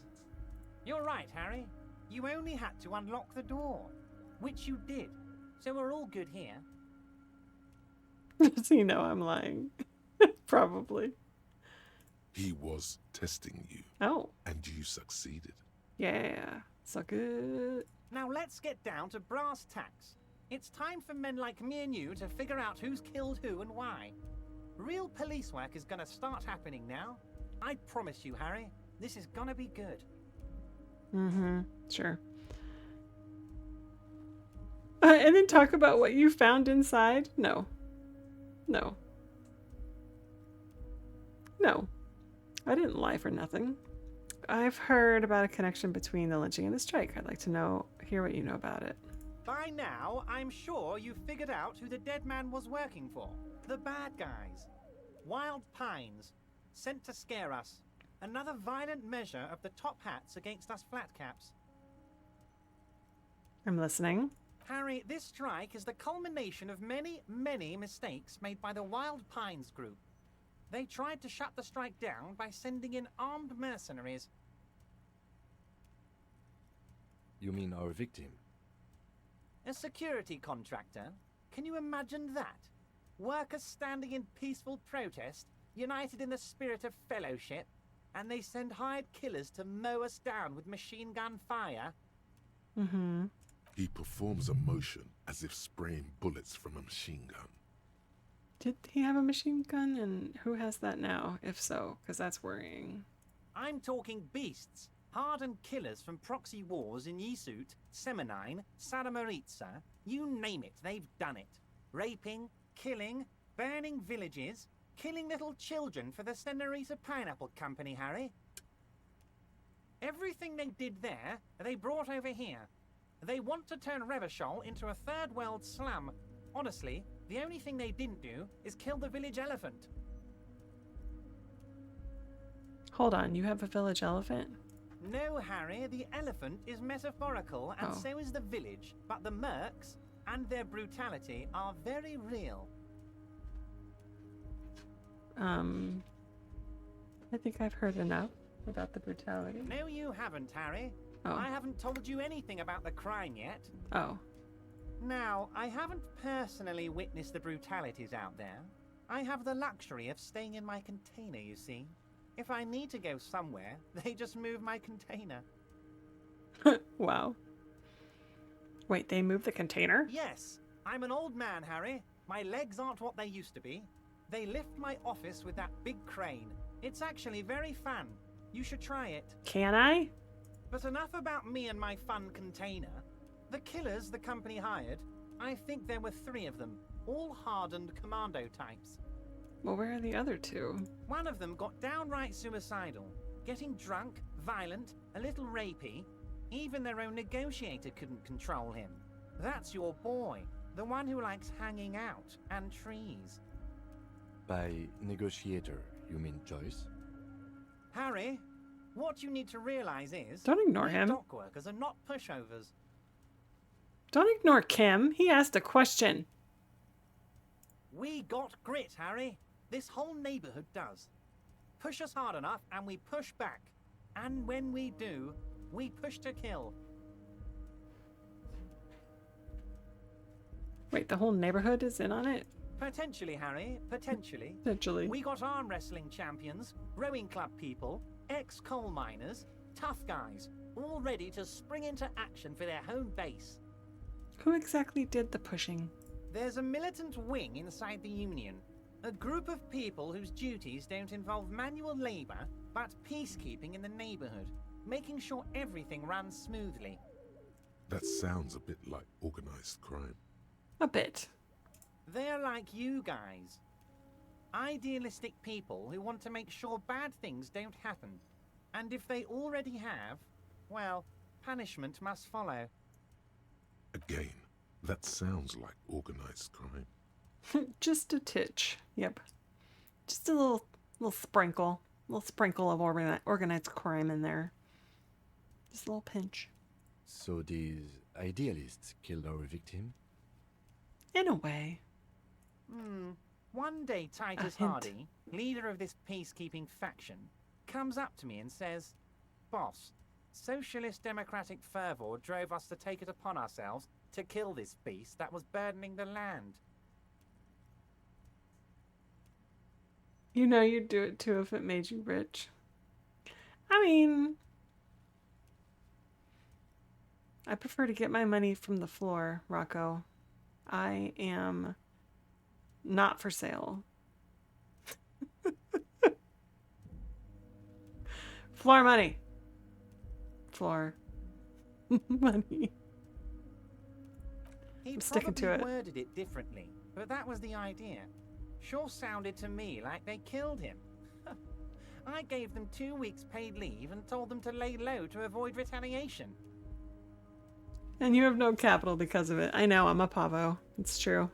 You're right, Harry. You only had to unlock the door, which you did. So we're all good here. Does he know I'm lying? Probably. He was testing you. Oh. And you succeeded. Yeah. So good. Now let's get down to brass tacks. It's time for men like me and you to figure out who's killed who and why. Real police work is gonna start happening now. I promise you, Harry, this is gonna be good. Mm-hmm. Sure. And then talk about what you found inside? No. No. No. I didn't lie for nothing. I've heard about a connection between the lynching and the strike. I'd like to hear what you know about it. By now, I'm sure you've figured out who the dead man was working for. The bad guys. Wild Pines. Sent to scare us. Another violent measure of the top hats against us flatcaps. I'm listening. Harry, this strike is the culmination of many, many mistakes made by the Wild Pines group. They tried to shut the strike down by sending in armed mercenaries. You mean our victim? A security contractor? Can you imagine that? Workers standing in peaceful protest, united in the spirit of fellowship, and they send hired killers to mow us down with machine gun fire? Mm-hmm. He performs a motion as if spraying bullets from a machine gun. Did he have a machine gun? And who has that now, if so? Because that's worrying. I'm talking beasts. Hardened killers from proxy wars in Yisut, Semenine, Saramaritsa. You name it, they've done it. Raping, killing, burning villages, killing little children for the Senorita Pineapple Company, Harry. Everything they did there, they brought over here. They want to turn Revachol into a third world slum. Honestly, the only thing they didn't do is kill the village elephant. Hold on, you have a village elephant? No, Harry, the elephant is metaphorical, and so is the village. But the mercs and their brutality are very real. I think I've heard enough about the brutality. No, you haven't, Harry. Oh. I haven't told you anything about the crime yet. Oh. Now, I haven't personally witnessed the brutalities out there. I have the luxury of staying in my container, you see. If I need to go somewhere, they just move my container. Wow. Wait, they moved the container? Yes. I'm an old man, Harry. My legs aren't what they used to be. They lift my office with that big crane. It's actually very fun. You should try it. Can I? But enough about me and my fun container. The killers the company hired, I think there were 3 of them, all hardened commando types. Well, where are the other 2? One of them got downright suicidal, getting drunk, violent, a little rapey. Even their own negotiator couldn't control him. That's your boy, the one who likes hanging out and trees. By negotiator, you mean Joyce? Harry, what you need to realize is... Don't ignore him. Dock workers are not pushovers. Don't ignore Kim. He asked a question. We got grit, Harry. This whole neighborhood does. Push us hard enough and we push back. And when we do, we push to kill. Wait, the whole neighborhood is in on it? Potentially, Harry. Potentially. Potentially. We got arm wrestling champions, rowing club people, ex-coal miners, tough guys, all ready to spring into action for their home base. Who exactly did the pushing? There's a militant wing inside the Union. A group of people whose duties don't involve manual labor, but peacekeeping in the neighborhood, making sure everything runs smoothly. That sounds a bit like organized crime. A bit. They're like you guys. Idealistic people who want to make sure bad things don't happen. And if they already have, well, punishment must follow. Again, that sounds like organized crime. Just a titch. Yep. Just a little sprinkle. A little sprinkle of organized crime in there. Just a little pinch. So these idealists killed our victim? In a way. One day Titus Hardy, leader of this peacekeeping faction, comes up to me and says, "Boss, socialist democratic fervor drove us to take it upon ourselves to kill this beast that was burdening the land." You know you'd do it too if it made you rich. I mean, I prefer to get my money from the floor, Rocco. I am not for sale. Floor money. Floor money. He I'm sticking to probably it. worded it differently, but that was the idea. Sure sounded to me like they killed him. I gave them 2 weeks paid leave and told them to lay low to avoid retaliation. And you have no capital because of it. I know, I'm a pavo. It's true.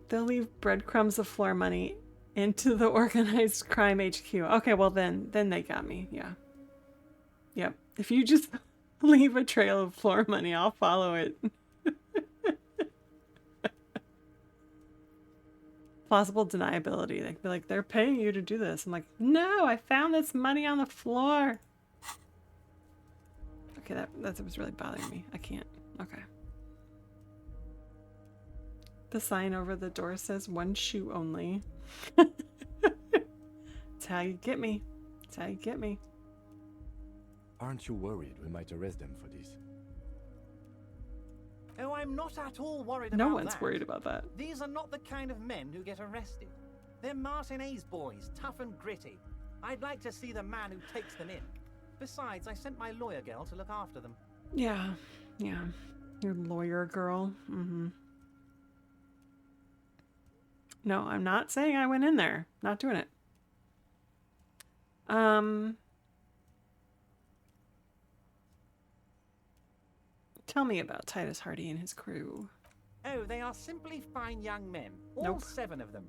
They'll leave breadcrumbs of floor money into the organized crime HQ. Okay, well then they got me. Yeah. Yep. If you just leave a trail of floor money, I'll follow it. Plausible deniability. They'd be like, they're paying you to do this. I'm like, no, I found this money on the floor. Okay, that was really bothering me. I can't. Okay. The sign over the door says 1 shoe only. That's how you get me. That's how you get me. Aren't you worried we might arrest them for this? Oh, I'm not at all worried No about one's that. worried about that. These are not the kind of men who get arrested. They're Martinez boys, tough and gritty. I'd like to see the man who takes them in. Besides, I sent my lawyer girl to look after them. Yeah. Yeah. Your lawyer girl. Mm-hmm. No, I'm not saying I went in there. Not doing it. Tell me about Titus Hardy and his crew. Oh, they are simply fine young men. All Nope. 7 of them.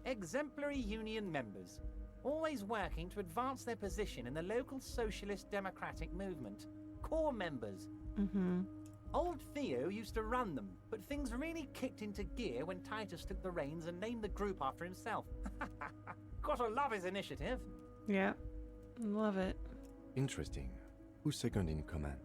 Exemplary union members. Always working to advance their position in the local socialist democratic movement. Core members. Mm-hmm. Old Theo used to run them, but things really kicked into gear when Titus took the reins and named the group after himself. Gotta love his initiative. Yeah. Love it. Interesting. Who's second in command?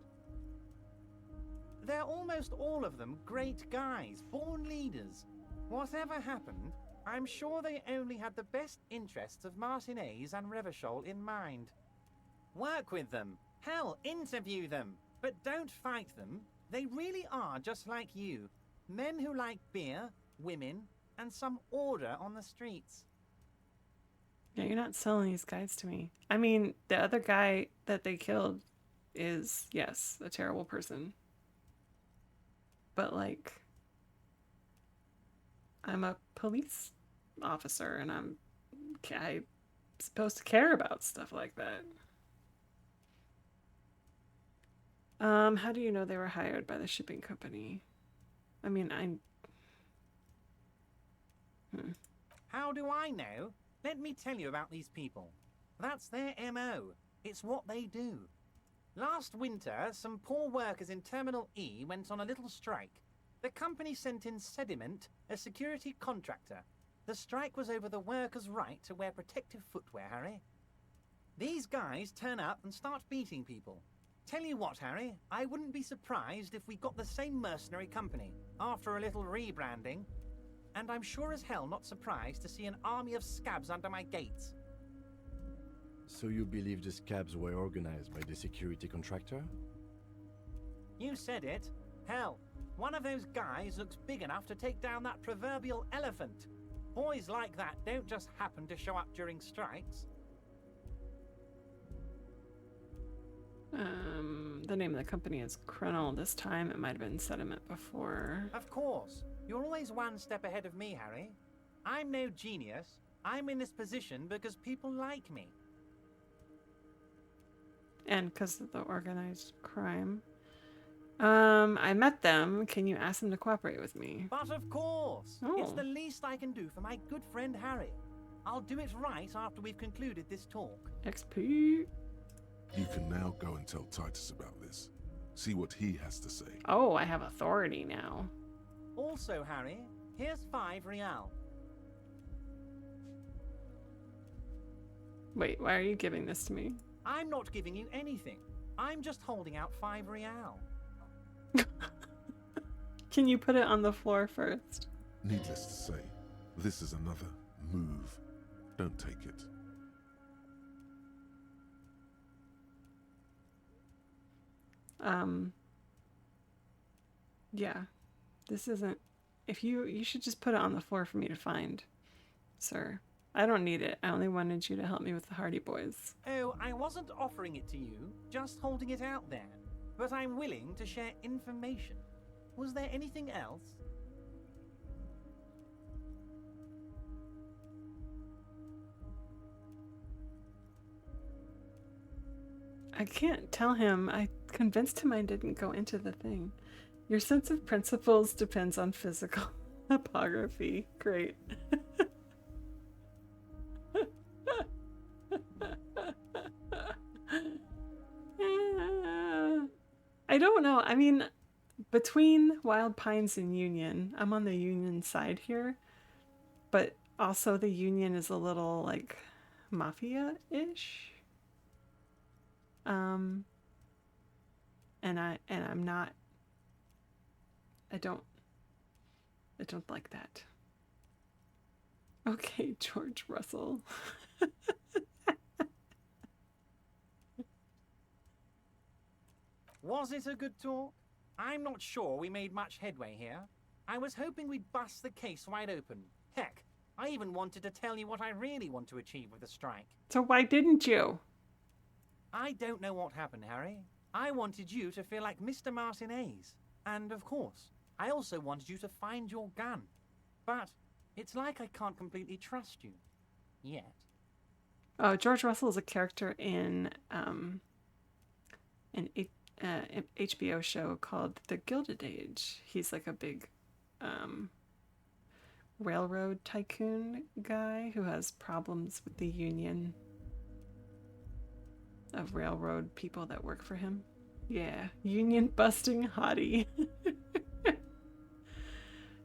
They're almost all of them great guys, born leaders. Whatever happened, I'm sure they only had the best interests of Martinez and Revachol in mind. Work with them. Hell, interview them. But don't fight them. They really are just like you. Men who like beer, women, and some order on the streets. Yeah, you're not selling these guys to me. I mean, the other guy that they killed is, yes, a terrible person. But, like, I'm a police officer and I'm supposed to care about stuff like that. How do you know they were hired by the shipping company? I mean, How do I know? Let me tell you about these people. That's their MO. It's what they do. Last winter, some poor workers in Terminal E went on a little strike. The company sent in Sediment, a security contractor. The strike was over the workers' right to wear protective footwear, Harry. These guys turn up and start beating people. Tell you what, Harry, I wouldn't be surprised if we got the same mercenary company, after a little rebranding. And I'm sure as hell not surprised to see an army of scabs under my gates. So you believe the scabs were organized by the security contractor? You said it. Hell, one of those guys looks big enough to take down that proverbial elephant. Boys like that don't just happen to show up during strikes. the name of the company is Krenel this time. It might have been Sediment before. Of course. You're always one step ahead of me, Harry. I'm no genius. I'm in this position because people like me. And because of the organized crime. I met them. Can you ask them to cooperate with me? But of course. Oh. It's the least I can do for my good friend Harry. I'll do it right after we've concluded this talk. XP. You can now go and tell Titus about this. See what he has to say. Oh, I have authority now. Also, Harry, here's 5 real. Wait, why are you giving this to me? I'm not giving you anything. I'm just holding out 5 real. Can you put it on the floor first? Needless to say, this is another move. Don't take it. Yeah. This isn't... If you should just put it on the floor for me to find, sir. I don't need it. I only wanted you to help me with the Hardy Boys. Oh, I wasn't offering it to you, just holding it out there. But I'm willing to share information. Was there anything else? I can't tell him. I convinced him I didn't go into the thing. Your sense of principles depends on physical topography. Great. I don't know. I mean, between Wild Pines and Union, I'm on the Union side here, but also the Union is a little like mafia-ish. And I'm not... I don't like that. Okay, George Russell. Was it a good talk? I'm not sure we made much headway here. I was hoping we'd bust the case wide open. Heck, I even wanted to tell you what I really want to achieve with the strike. So why didn't you? I don't know what happened, Harry. I wanted you to feel like Mr. Martinez. And of course, I also wanted you to find your gun. But it's like I can't completely trust you. Yet. Oh, George Russell is a character in an HBO show called The Gilded Age. He's like a big railroad tycoon guy who has problems with the union of railroad people that work for him. Yeah, union busting hottie.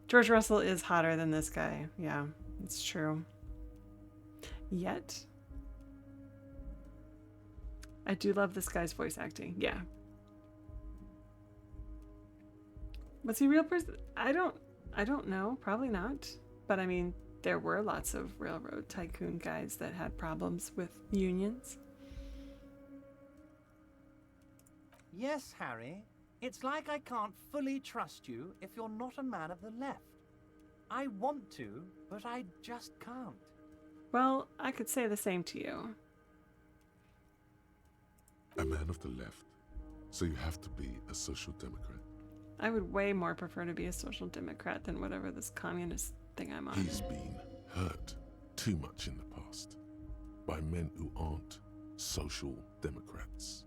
George Russell is hotter than this guy. Yeah, it's true. Yet, I do love this guy's voice acting. Yeah. Was he a real person? I don't know. Probably not. But I mean, there were lots of railroad tycoon guys that had problems with unions. Yes, Harry. It's like I can't fully trust you if you're not a man of the left. I want to, but I just can't. Well, I could say the same to you. A man of the left, so you have to be a social democrat. I would way more prefer to be a social democrat than whatever this communist thing I'm on. He's been hurt too much in the past by men who aren't social democrats.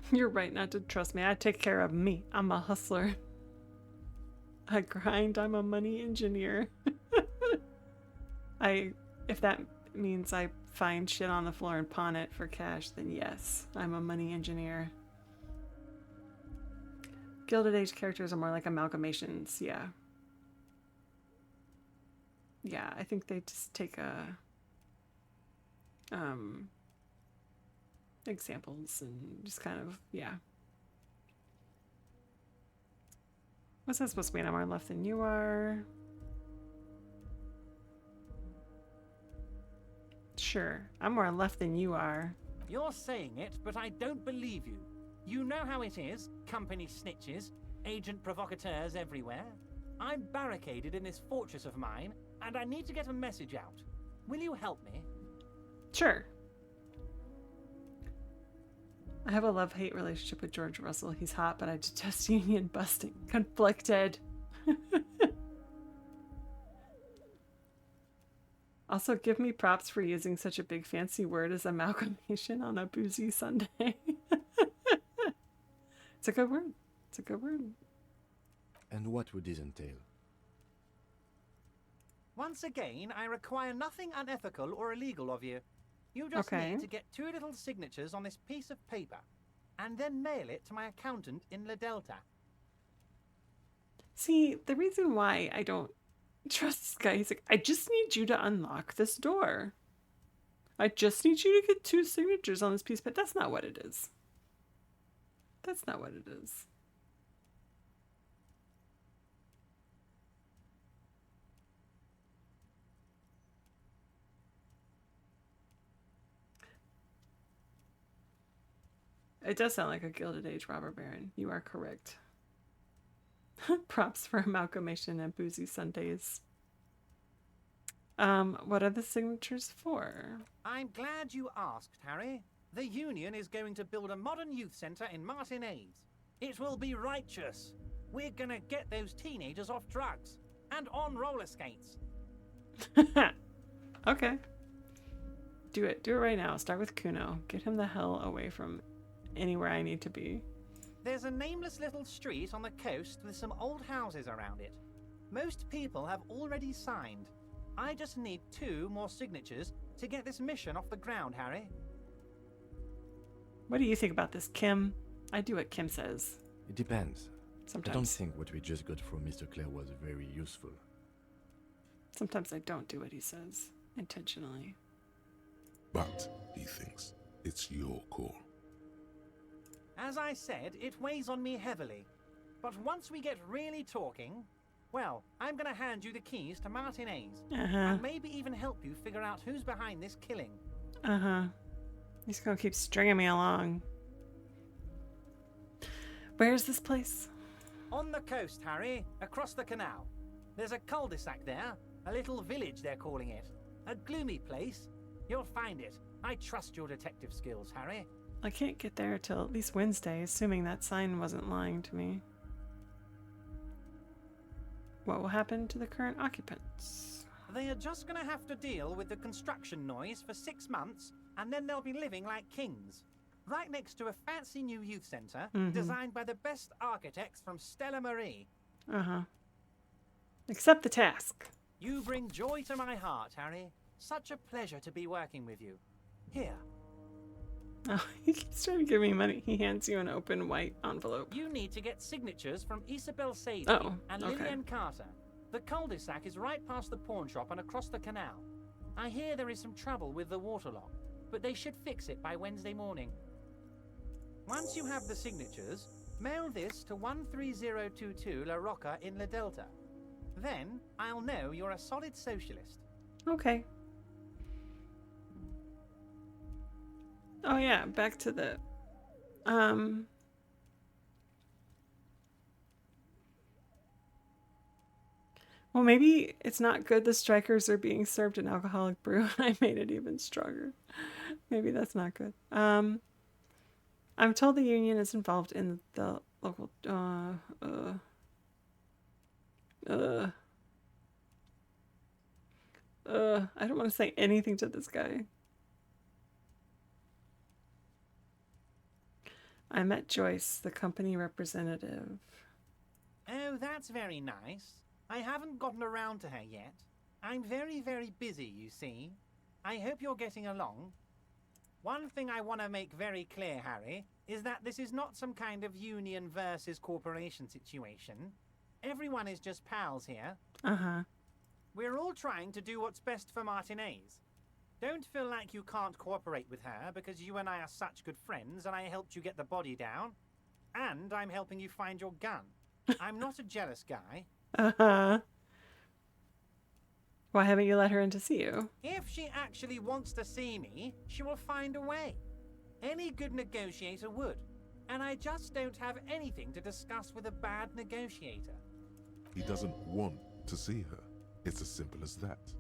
You're right not to trust me. I take care of me. I'm a hustler. I grind. I'm a money engineer. If that means I find shit on the floor and pawn it for cash, then yes, I'm a money engineer. Gilded Age characters are more like amalgamations, yeah. Yeah, I think they just take examples and just kind of, yeah. What's that supposed to mean? I'm more left than you are. Sure, I'm more left than you are. You're saying it, but I don't believe you. You know how it is. Company snitches, agent provocateurs everywhere. I'm barricaded in this fortress of mine, and I need to get a message out. Will you help me? Sure. I have a love-hate relationship with George Russell. He's hot, but I detest union busting. Conflicted. Also, give me props for using such a big fancy word as amalgamation on a boozy Sunday. It's a good word. It's a good word. And what would this entail? Once again, I require nothing unethical or illegal of you. You just need to get 2 little signatures on this piece of paper, and then mail it to my accountant in La Delta. See, the reason why I don't trust this guy, he's like, I just need you to unlock this door. I just need you to get 2 signatures on this piece, but that's not what it is. That's not what it is. It does sound like a Gilded Age robber baron. You are correct. Props for amalgamation and boozy Sundays. What are the signatures for? I'm glad you asked, Harry. The Union is going to build a modern youth centre in Martinez. It will be righteous. We're gonna get those teenagers off drugs and on roller skates. Okay. Do it. Do it right now. Start with Kuno. Get him the hell away from anywhere I need to be. There's a nameless little street on the coast with some old houses around it. Most people have already signed. I just need 2 more signatures to get this mission off the ground, Harry. What do you think about this, Kim? I do what Kim says. It depends. Sometimes. I don't think what we just got from Mr. Clare was very useful. Sometimes I don't do what he says, intentionally. But, he thinks, it's your call. As I said, it weighs on me heavily. But once we get really talking, well, I'm gonna hand you the keys to Martinez. And maybe even help you figure out who's behind this killing. He's gonna keep stringing me along. Where's this place? On the coast, Harry, across the canal. There's a cul-de-sac there, a little village they're calling it. A gloomy place. You'll find it. I trust your detective skills, Harry. I can't get there till at least Wednesday, assuming that sign wasn't lying to me. What will happen to the current occupants? They are just gonna have to deal with the construction noise for 6 months, and then they'll be living like kings. Right next to a fancy new youth centre, designed by the best architects from Stella Marie. Accept the task. You bring joy to my heart, Harry. Such a pleasure to be working with you. Here. Oh, he keeps trying to give me money. He hands you an open white envelope. You need to get signatures from Isabel Sadie and Lillian Carter. The cul-de-sac is right past the pawn shop and across the canal. I hear there is some trouble with the water lock, but they should fix it by Wednesday morning. Once you have the signatures, mail this to 13022 La Rocca in La Delta. Then I'll know you're a solid socialist. Okay. Oh yeah, back to the well, maybe it's not good the strikers are being served an alcoholic brew and I made it even stronger. Maybe that's not good. I'm told the union is involved in the local I don't want to say anything to this guy. I met Joyce, the company representative. Oh, that's very nice. I haven't gotten around to her yet. I'm very, very busy, you see. I hope you're getting along. One thing I want to make very clear, Harry, is that this is not some kind of union versus corporation situation. Everyone is just pals here. We're all trying to do what's best for Martinez. Don't feel like you can't cooperate with her because you and I are such good friends and I helped you get the body down. And I'm helping you find your gun. I'm not a jealous guy. Why haven't you let her in to see you? If she actually wants to see me, she will find a way. Any good negotiator would. And I just don't have anything to discuss with a bad negotiator. He doesn't want to see her. It's as simple as that.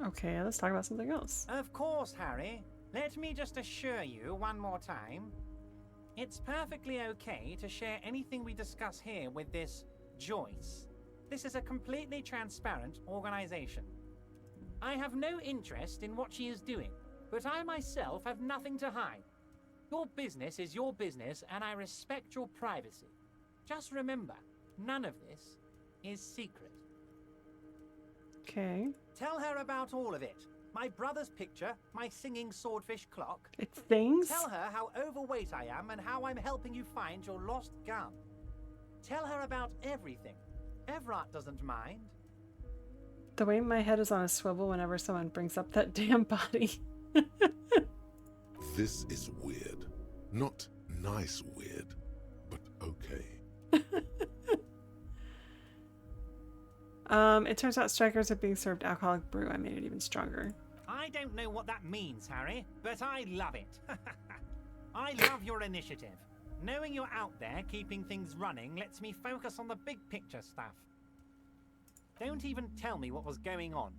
Okay, let's talk about something else. Of course, Harry. Let me just assure you one more time. It's perfectly okay to share anything we discuss here with this Joyce. This is a completely transparent organization. I have no interest in what she is doing, but I myself have nothing to hide. Your business is your business, and I respect your privacy. Just remember, none of this is secret. Okay. Tell her about all of it. My brother's picture, my singing swordfish clock. It's things? Tell her how overweight I am and how I'm helping you find your lost gun. Tell her about everything. Everett doesn't mind. The way my head is on a swivel whenever someone brings up that damn body. This is weird. Not nice weird, but okay. It turns out strikers are being served alcoholic brew. I made it even stronger. I don't know what that means, Harry, but I love it. I love your initiative. Knowing you're out there keeping things running lets me focus on the big picture stuff. Don't even tell me what was going on.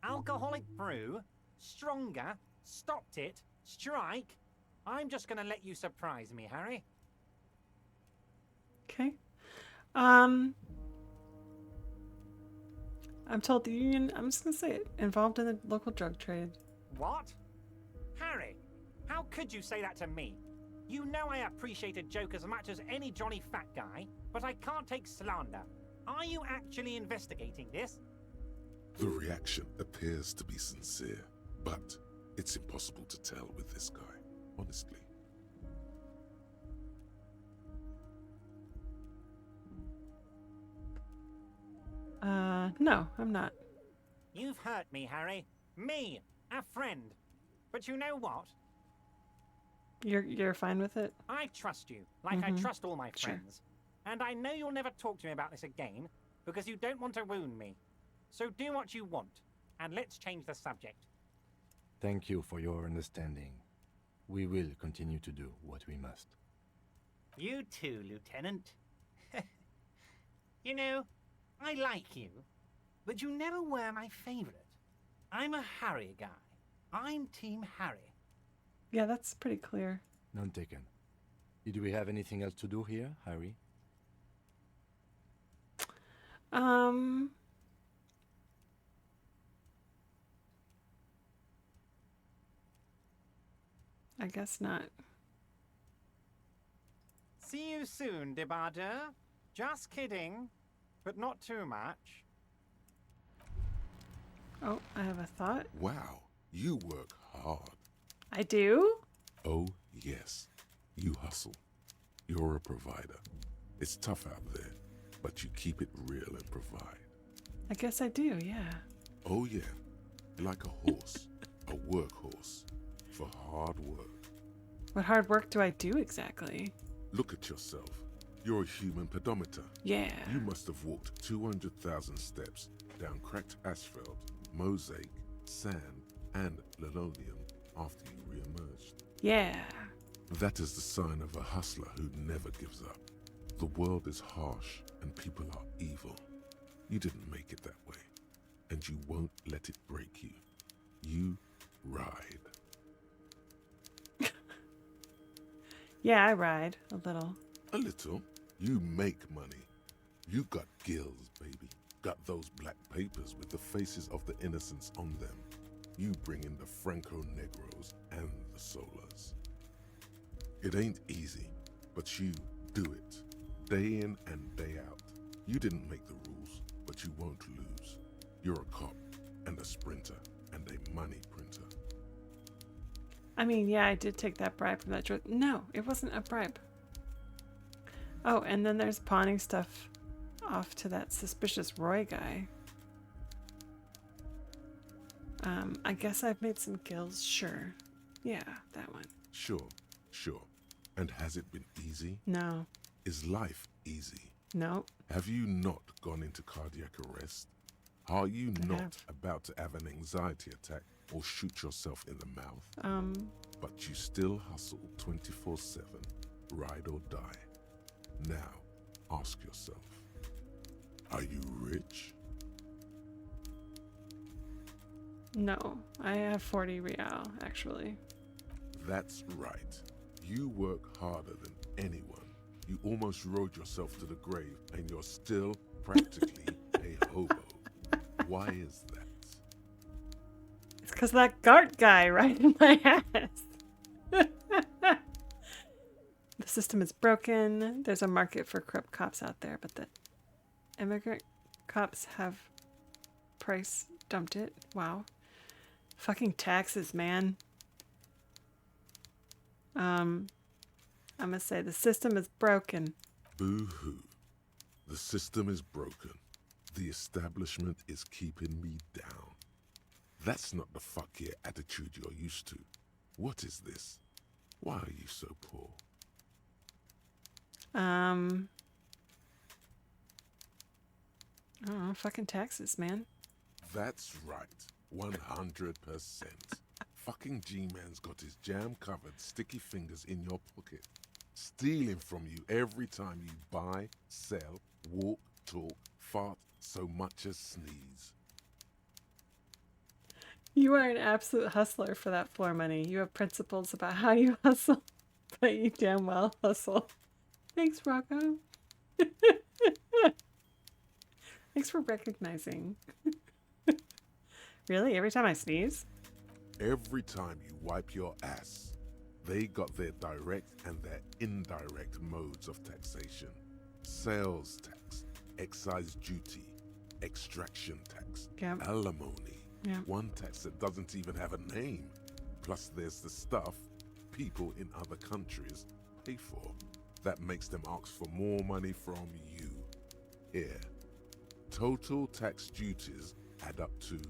Alcoholic brew, stronger, stopped it, strike. I'm just gonna let you surprise me, Harry. Okay. I'm told the union, I'm just gonna say it, involved in the local drug trade. What? Harry, how could you say that to me? You know I appreciate a joke as much as any Johnny Fat Guy, but I can't take slander. Are you actually investigating this? The reaction appears to be sincere, but it's impossible to tell with this guy, honestly. No, I'm not. You've hurt me, Harry. Me, a friend. But you know what? You're fine with it? I trust you, like I trust all my friends. Sure. And I know you'll never talk to me about this again, because you don't want to wound me. So do what you want, and let's change the subject. Thank you for your understanding. We will continue to do what we must. You too, Lieutenant. You know, I like you, but you never were my favorite. I'm a Harry guy. I'm Team Harry. Yeah, that's pretty clear. None taken. Did we have anything else to do here, Harry? I guess not. See you soon, Debardeur. Just kidding, but not too much. Oh, I have a thought. Wow, you work hard. I do? Oh, yes. You hustle. You're a provider. It's tough out there, but you keep it real and provide. I guess I do, yeah. Oh, yeah. Like a horse, a workhorse, for hard work. What hard work do I do exactly? Look at yourself. You're a human pedometer. Yeah. You must have walked 200,000 steps down cracked asphalt, mosaic, sand, and linoleum after you re-emerged. Yeah. That is the sign of a hustler who never gives up. The world is harsh and people are evil. You didn't make it that way, and you won't let it break you. You ride. Yeah, I ride a little. A little. You make money. You got gills, baby. Got those black papers with the faces of the innocents on them. You bring in the Franco Negros and the Solas. It ain't easy, but you do it. Day in and day out. You didn't make the rules, but you won't lose. You're a cop and a sprinter and a money printer. I mean, yeah, I did take that bribe from that drug. No, it wasn't a bribe. Oh, and then there's pawning stuff off to that suspicious Roy guy. I guess I've made some kills, sure. Yeah, that one. Sure. And has it been easy? No. Is life easy? No. Have you not gone into cardiac arrest? Are you not about to have an anxiety attack or shoot yourself in the mouth? But you still hustle 24/7, ride or die. Now, ask yourself, are you rich? No, I have 40 real, actually. That's right. You work harder than anyone. You almost rode yourself to the grave, and you're still practically a hobo. Why is that? It's because that Gart guy right in my ass. The system is broken. There's a market for corrupt cops out there, but the immigrant cops have price dumped it. Wow. Fucking taxes, man. I'm gonna say the system is broken. Boo-hoo. The system is broken. The establishment is keeping me down. That's not the fuck yeah attitude you're used to. What is this? Why are you so poor? I don't know, fucking taxes, man. That's right. 100%. Fucking G-Man's got his jam-covered sticky fingers in your pocket, stealing from you every time you buy, sell, walk, talk, fart, so much as sneeze. You are an absolute hustler for that floor money. You have principles about how you hustle, but you damn well hustle. Thanks, Rocco. Thanks for recognizing. Really? Every time I sneeze? Every time you wipe your ass, they got their direct and their indirect modes of taxation. Sales tax, excise duty, extraction tax, Yep. alimony. Yeah. One tax that doesn't even have a name. Plus there's the stuff people in other countries pay for. That makes them ask for more money from you. Here. Total tax duties add up to...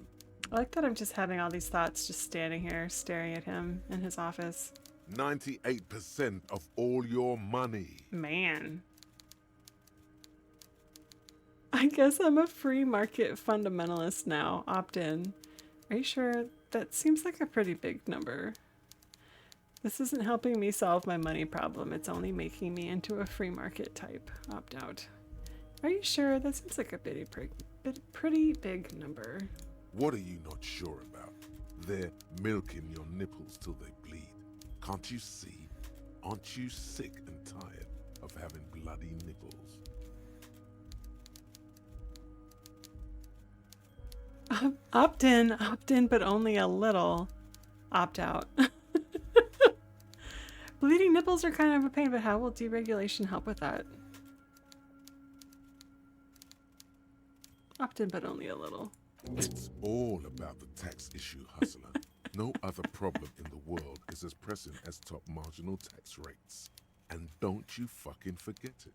I like that I'm just having all these thoughts just standing here staring at him in his office. 98% of all your money. Man. I guess I'm a free market fundamentalist now. Opt in. Are you sure? That seems like a pretty big number. This isn't helping me solve my money problem. It's only making me into a free market type. Opt out. Are you sure? That seems like a pretty big number. What are you not sure about? They're milking your nipples till they bleed. Can't you see? Aren't you sick and tired of having bloody nipples? Opt in, but only a little. Opt out. Bleeding nipples are kind of a pain, but how will deregulation help with that? Opt in, but only a little. It's all about the tax issue, hustler. No other problem in the world is as pressing as top marginal tax rates. And don't you fucking forget it.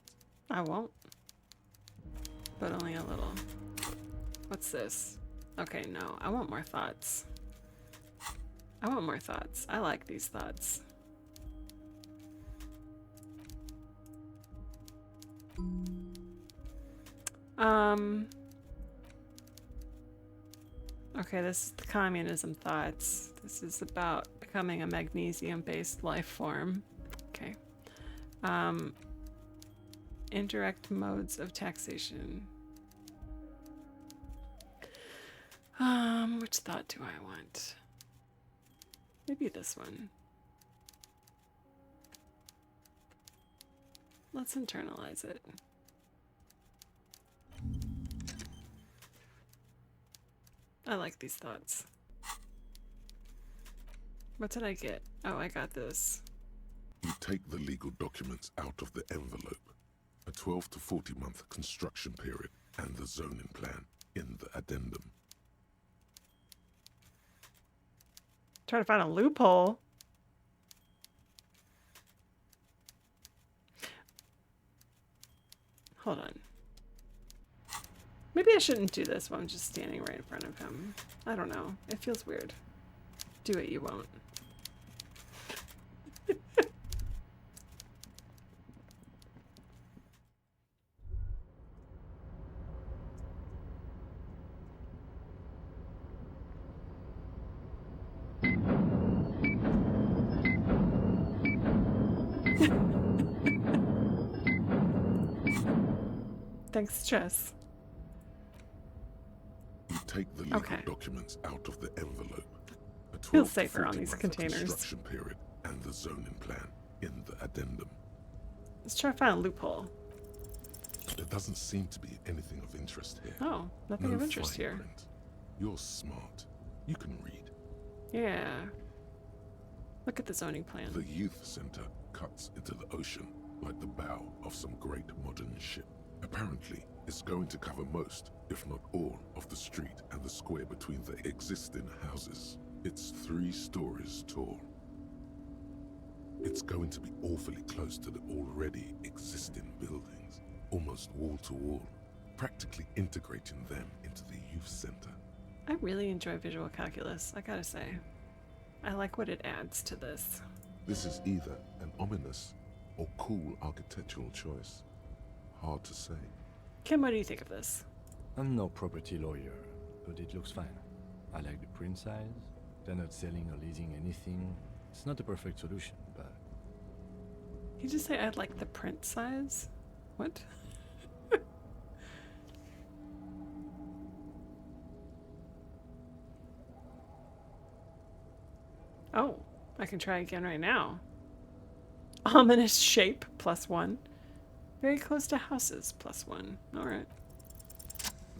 I won't. But only a little. What's this? Okay, no. I want more thoughts. I want more thoughts. I like these thoughts. Okay, this is the communism thoughts. This is about becoming a magnesium-based life form. Okay. Indirect modes of taxation. Which thought do I want? Maybe this one. Let's internalize it. I like these thoughts. What did I get? Oh, I got this. You take the legal documents out of the envelope. A 12 to 40 month construction period and the zoning plan in the addendum. Try to find a loophole. Hold on. Maybe I shouldn't do this while I'm just standing right in front of him. I don't know. It feels weird. Do it, you won't. Thanks, Jess. You take the legal documents out of the envelope. A 12 Feels to safer 40 on these month containers. Construction period and the zoning plan in the addendum. Let's try to find a loophole. There doesn't seem to be anything of interest here. Oh, nothing No of interest fine here. print. You're smart. You can read. Yeah. Look at the zoning plan. The youth center cuts into the ocean like the bow of some great modern ship. Apparently, it's going to cover most, if not all, of the street and the square between the existing houses. It's 3 stories tall. It's going to be awfully close to the already existing buildings, almost wall to wall, practically integrating them into the youth center. I really enjoy visual calculus, I gotta say. I like what it adds to this. This is either an ominous or cool architectural choice. Hard to say. Kim, what do you think of this? I'm no property lawyer, but it looks fine. I like the print size, They're not selling or leasing anything. It's not a perfect solution, but... Did you just say I'd like the print size? What? Oh, I can try again right now. Ominous shape, +1. Very close to houses, +1. Alright.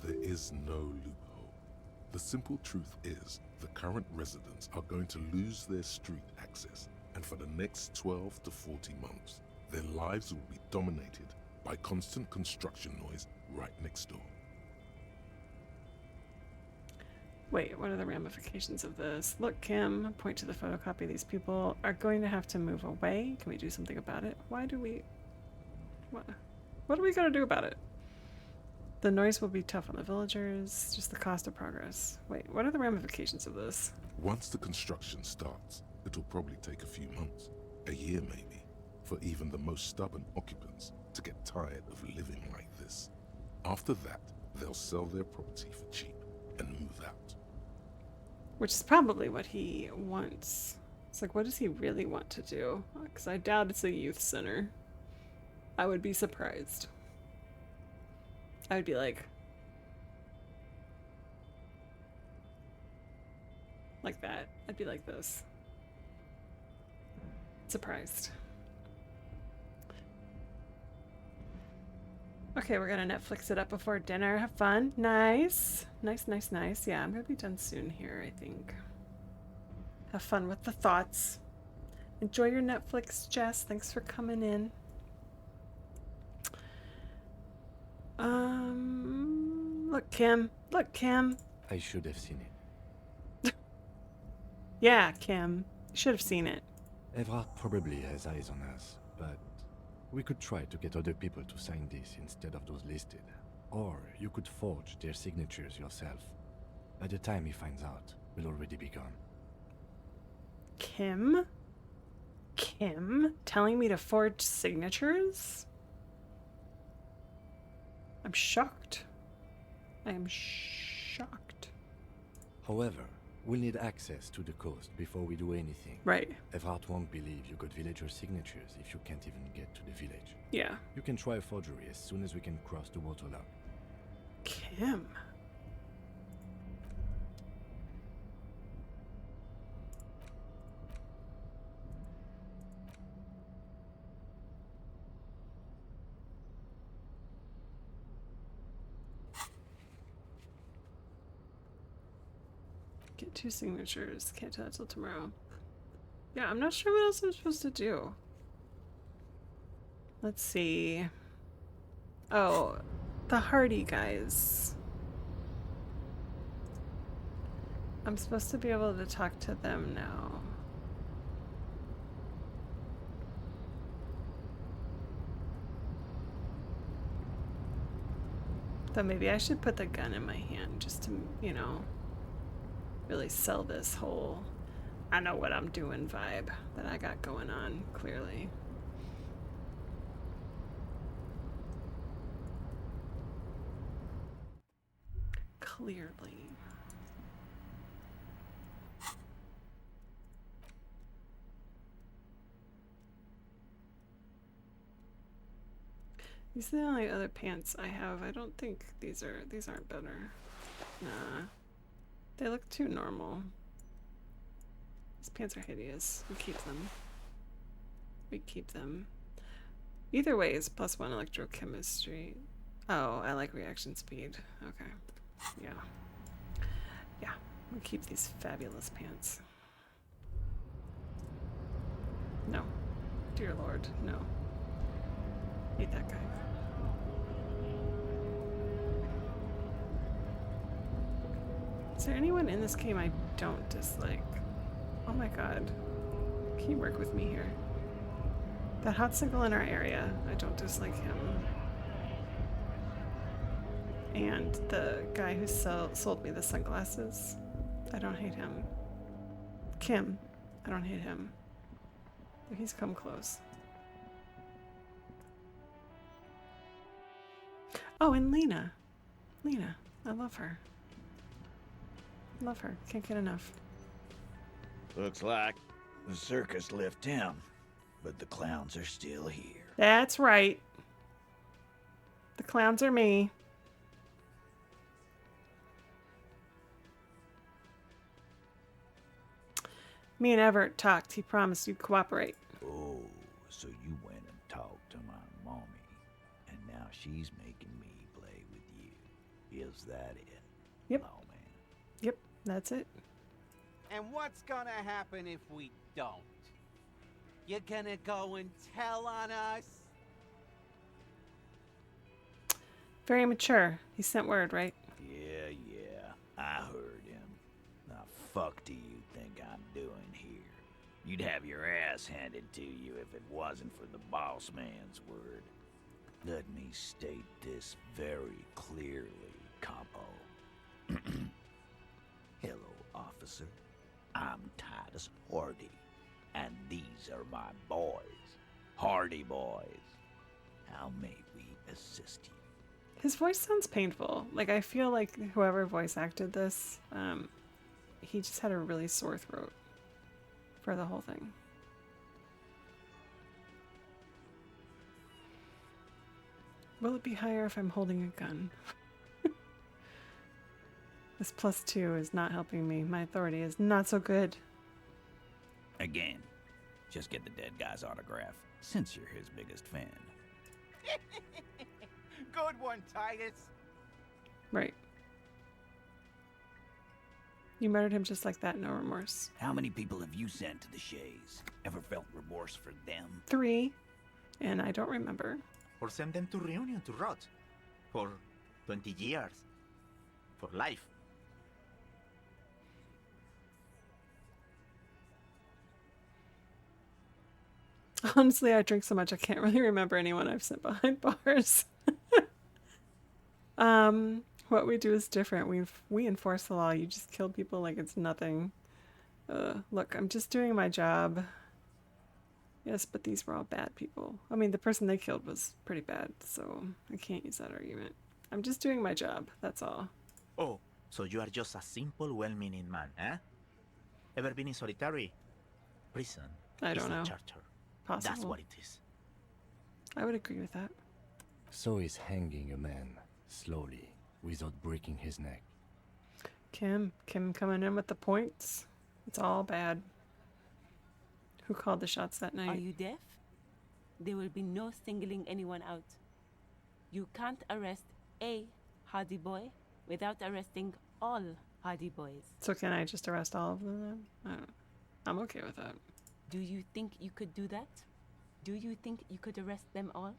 There is no loophole. The simple truth is, the current residents are going to lose their street access, and for the next 12 to 40 months, their lives will be dominated by constant construction noise right next door. Wait, what are the ramifications of this? Look, Kim, point to the photocopy. These people are going to have to move away. Can we do something about it? Why do we... What are we going to do about it? The noise will be tough on the villagers. Just the cost of progress. Wait, what are the ramifications of this? Once the construction starts, it'll probably take a few months, a year maybe, for even the most stubborn occupants to get tired of living like this. After that, they'll sell their property for cheap and move out. Which is probably what he wants. It's like, what does he really want to do? Because I doubt it's a youth center. I would be surprised. I would be like that. I'd be like this. Surprised. Okay, we're gonna Netflix it up before dinner. Have fun. Nice. Nice, nice, nice. Yeah, I'm gonna be done soon here, I think. Have fun with the thoughts. Enjoy your Netflix, Jess. Thanks for coming in. Look, Kim. Look, Kim. I should have seen it. Yeah, Kim. You should have seen it. Evrard probably has eyes on us, but we could try to get other people to sign this instead of those listed. Or you could forge their signatures yourself. By the time he finds out, we'll already be gone. Kim? Kim? Telling me to forge signatures? I'm shocked. I am shocked. However, we'll need access to the coast before we do anything. Right. Evrard won't believe you got villager signatures if you can't even get to the village. Yeah. You can try a forgery as soon as we can cross the waterlock. Kim. Get 2 signatures. Can't do that till tomorrow. Yeah, I'm not sure what else I'm supposed to do. Let's see. Oh, the Hardy guys. I'm supposed to be able to talk to them now. So maybe I should put the gun in my hand just to, you know, really sell this whole I know what I'm doing vibe that I got going on, clearly. Clearly. These are the only other pants I have. I don't think these aren't better. Nah. They look too normal. These pants are hideous. We keep them. We keep them. Either way is +1 electrochemistry. Oh, I like reaction speed. Okay. Yeah. Yeah. We keep these fabulous pants. No. Dear Lord, no. Hate that guy. Is there anyone in this game I don't dislike? Oh my god. Can you work with me here? That hot single in our area, I don't dislike him. And the guy who sold me the sunglasses, I don't hate him. Kim, I don't hate him. He's come close. Oh, and Lena. Lena, I love her. Love her. Can't get enough. Looks like the circus left town, but the clowns are still here. That's right. The clowns are me. Me and Everett talked. He promised you'd cooperate. Oh, so you went and talked to my mommy, and now she's making me play with you. Is that it? Yep. Oh, man. Yep, that's it. And what's gonna happen if we don't? You're gonna go and tell on us? Very mature. He sent word, right? Yeah, I heard him. Now, fuck do you think I'm doing here? You'd have your ass handed to you if it wasn't for the boss man's word. Let me state this very clearly, Capo. Hello, officer. I'm Titus Hardy, and these are my boys. Hardy boys. How may we assist you? His voice sounds painful. Like, I feel like whoever voice acted this, he just had a really sore throat for the whole thing. Will it be higher if I'm holding a gun? This +2 is not helping me. My authority is not so good. Again, just get the dead guy's autograph, since you're his biggest fan. Good one, Titus. Right. You murdered him just like that, no remorse. How many people have you sent to the Shays? Ever felt remorse for them? 3, and I don't remember. Or send them to Reunion to rot. For 20 years. For life. Honestly, I drink so much I can't really remember anyone I've sent behind bars. What we do is different. We enforce the law. You just kill people like it's nothing. Look, I'm just doing my job. Yes, but these were all bad people. I mean, the person they killed was pretty bad, so I can't use that argument. I'm just doing my job, that's all. Oh, so you are just a simple, well-meaning man, eh? Ever been in solitary? Prison. I don't know. Charter. Possible. That's what it is. I would agree with that. So he's hanging a man, slowly, without breaking his neck. Kim coming in with the points. It's all bad. Who called the shots that night? Are you deaf? There will be no singling anyone out. You can't arrest a Hardy boy without arresting all Hardy boys. So can I just arrest all of them then? I don't know. I'm okay with that. Do you think you could do that? Do you think you could arrest them all?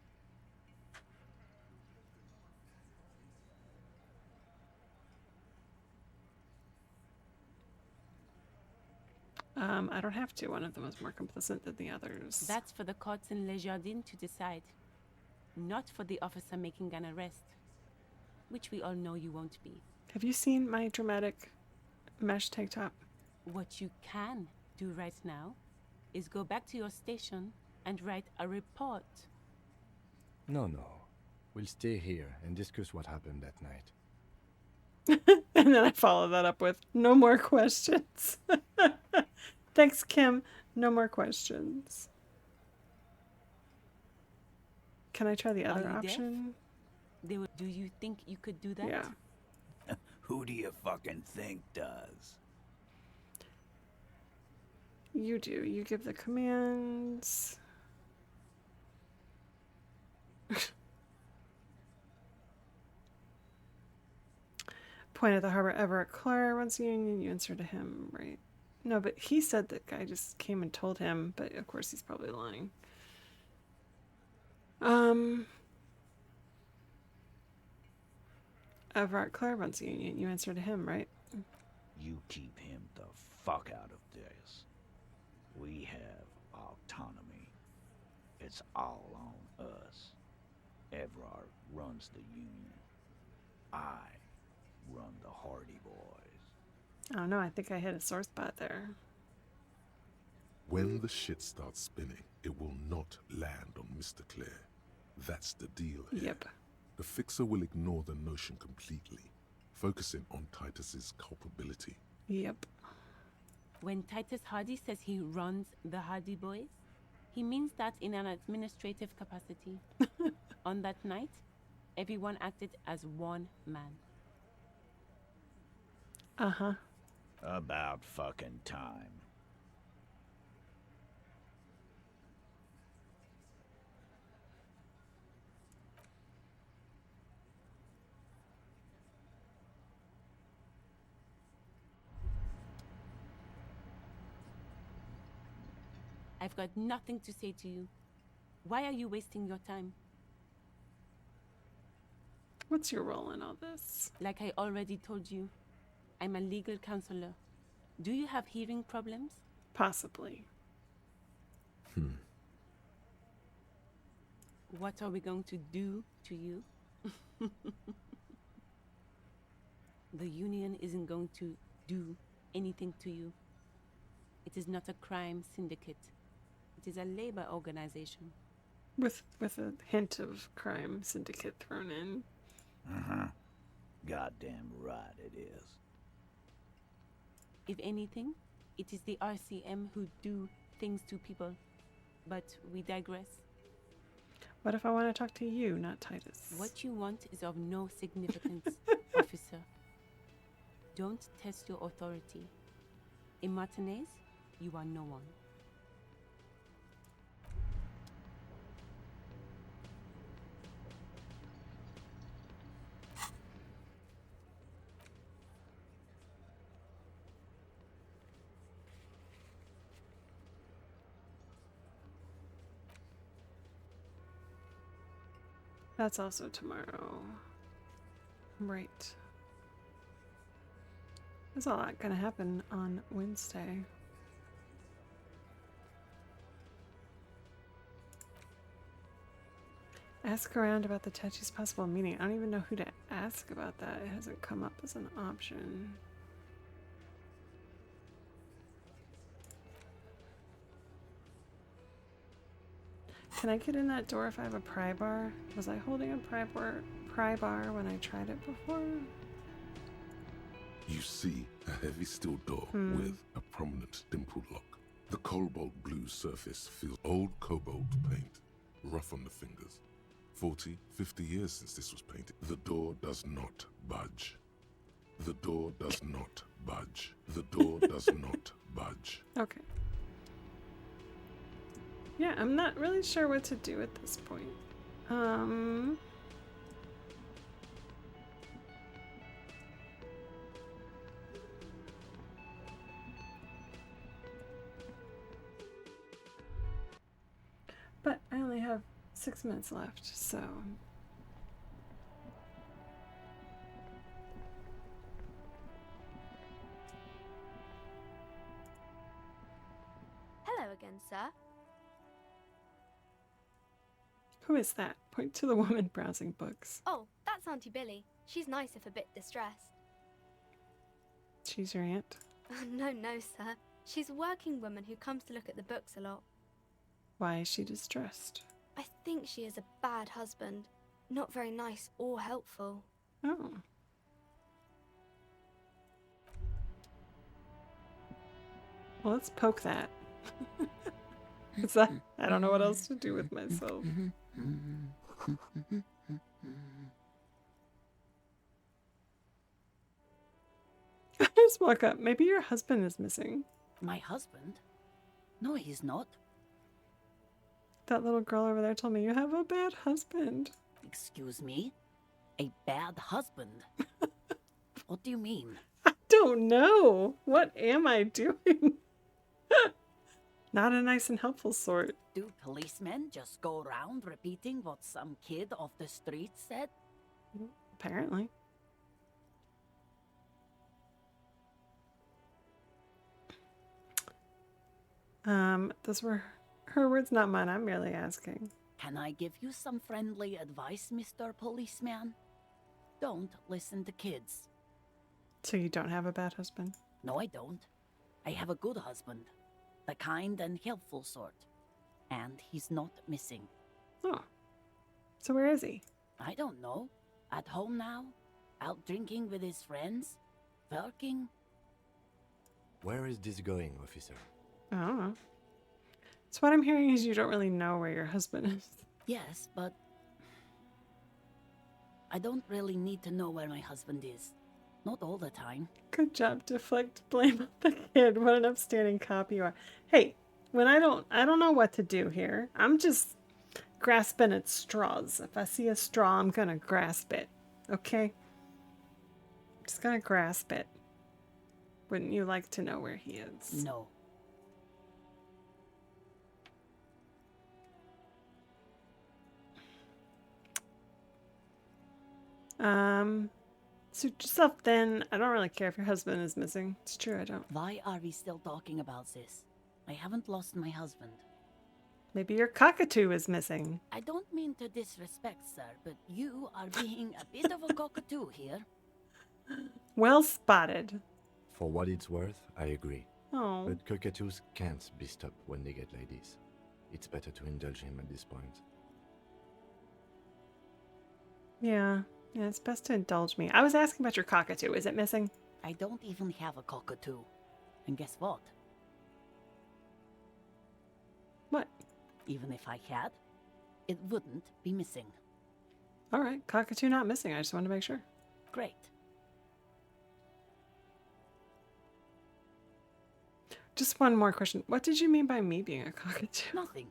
I don't have to. One of them was more complicit than the others. That's for the courts in Les Jardins to decide. Not for the officer making an arrest. Which we all know you won't be. Have you seen my dramatic mesh tank top? What you can do right now is go back to your station and write a report. No. We'll stay here and discuss what happened that night. And then I follow that up with, no more questions. Thanks, Kim. No more questions. Can I try the other Are you option? Do you think you could do that? Yeah. Who do you fucking think does? You do. You give the commands. Point at the harbor Everett Clare once Union. You answer to him, right? No, but he said that guy just came and told him, but of course he's probably lying. Everett Clare once Union. You answer to him, right? You keep him the fuck out of this. We have autonomy. It's all on us. Everard runs the Union. I run the Hardy Boys. I don't know. I think I hit a sore spot there. When the shit starts spinning, it will not land on Mr. Clare. That's the deal here. Yep. The Fixer will ignore the notion completely, focusing on Titus's culpability. Yep. When Titus Hardy says he runs the Hardy Boys, he means that in an administrative capacity. On that night, everyone acted as one man. Uh-huh. About fucking time. I've got nothing to say to you. Why are you wasting your time? What's your role in all this? Like I already told you, I'm a legal counselor. Do you have hearing problems? Possibly. What are we going to do to you? The union isn't going to do anything to you. It is not a crime syndicate. It is a labor organization. With a hint of crime syndicate thrown in. Goddamn right it is. If anything, it is the RCM who do things to people. But we digress. What if I want to talk to you, not Titus? What you want is of no significance, officer. Don't test your authority. In Martinez, you are no one. That's also tomorrow. Right. There's a lot gonna happen on Wednesday. Ask around about the Tachi's possible meeting. I don't even know who to ask about that. It hasn't come up as an option. Can I get in that door if I have a pry bar? Was I holding a pry bar when I tried it before? You see a heavy steel door with a prominent dimpled lock. The cobalt blue surface feels old cobalt paint, rough on the fingers. 40, 50 years since this was painted. The door does not budge. The door does not budge. The door does not budge. Okay. Yeah, I'm not really sure what to do at this point. But I only have 6 minutes left, so... Hello again, sir. Who is that? Point to the woman browsing books. Oh, that's Auntie Billy. She's nice if a bit distressed. She's your aunt? No, sir. She's a working woman who comes to look at the books a lot. Why is she distressed? I think she is a bad husband. Not very nice or helpful. Oh. Well, let's poke that. I don't know what else to do with myself. I just walk up. Maybe your husband is missing. My husband? No, he's not. That little girl over there told me you have a bad husband. Excuse me? A bad husband? What do you mean? I don't know. What am I doing? Not a nice and helpful sort. Do policemen just go around repeating what some kid off the street said? Apparently. Those were her words, not mine. I'm merely asking. Can I give you some friendly advice, Mr. Policeman? Don't listen to kids. So you don't have a bad husband? No, I don't. I have a good husband. The kind and helpful sort. And he's not missing. Oh. So where is he? I don't know. At home now? Out drinking with his friends? Working? Where is this going, officer? I don't know. So what I'm hearing is you don't really know where your husband is. Yes, but I don't really need to know where my husband is. Not all the time. Good job, deflect blame on the kid. What an upstanding cop you are. Hey, when I don't know what to do here. I'm just grasping at straws. If I see a straw, I'm gonna grasp it. Okay? I'm just gonna grasp it. Wouldn't you like to know where he is? No. Suit yourself then. I don't really care if your husband is missing. It's true, I don't. Why are we still talking about this? I haven't lost my husband. Maybe your cockatoo is missing. I don't mean to disrespect, sir, but you are being a bit of a cockatoo here. Well spotted. For what it's worth, I agree. Oh. But cockatoos can't be stopped when they get ladies. It's better to indulge him at this point. Yeah, it's best to indulge me. I was asking about your cockatoo. Is it missing? I don't even have a cockatoo. And guess what? What? Even if I had, it wouldn't be missing. All right, cockatoo not missing. I just wanted to make sure. Great. Just one more question. What did you mean by me being a cockatoo? Nothing.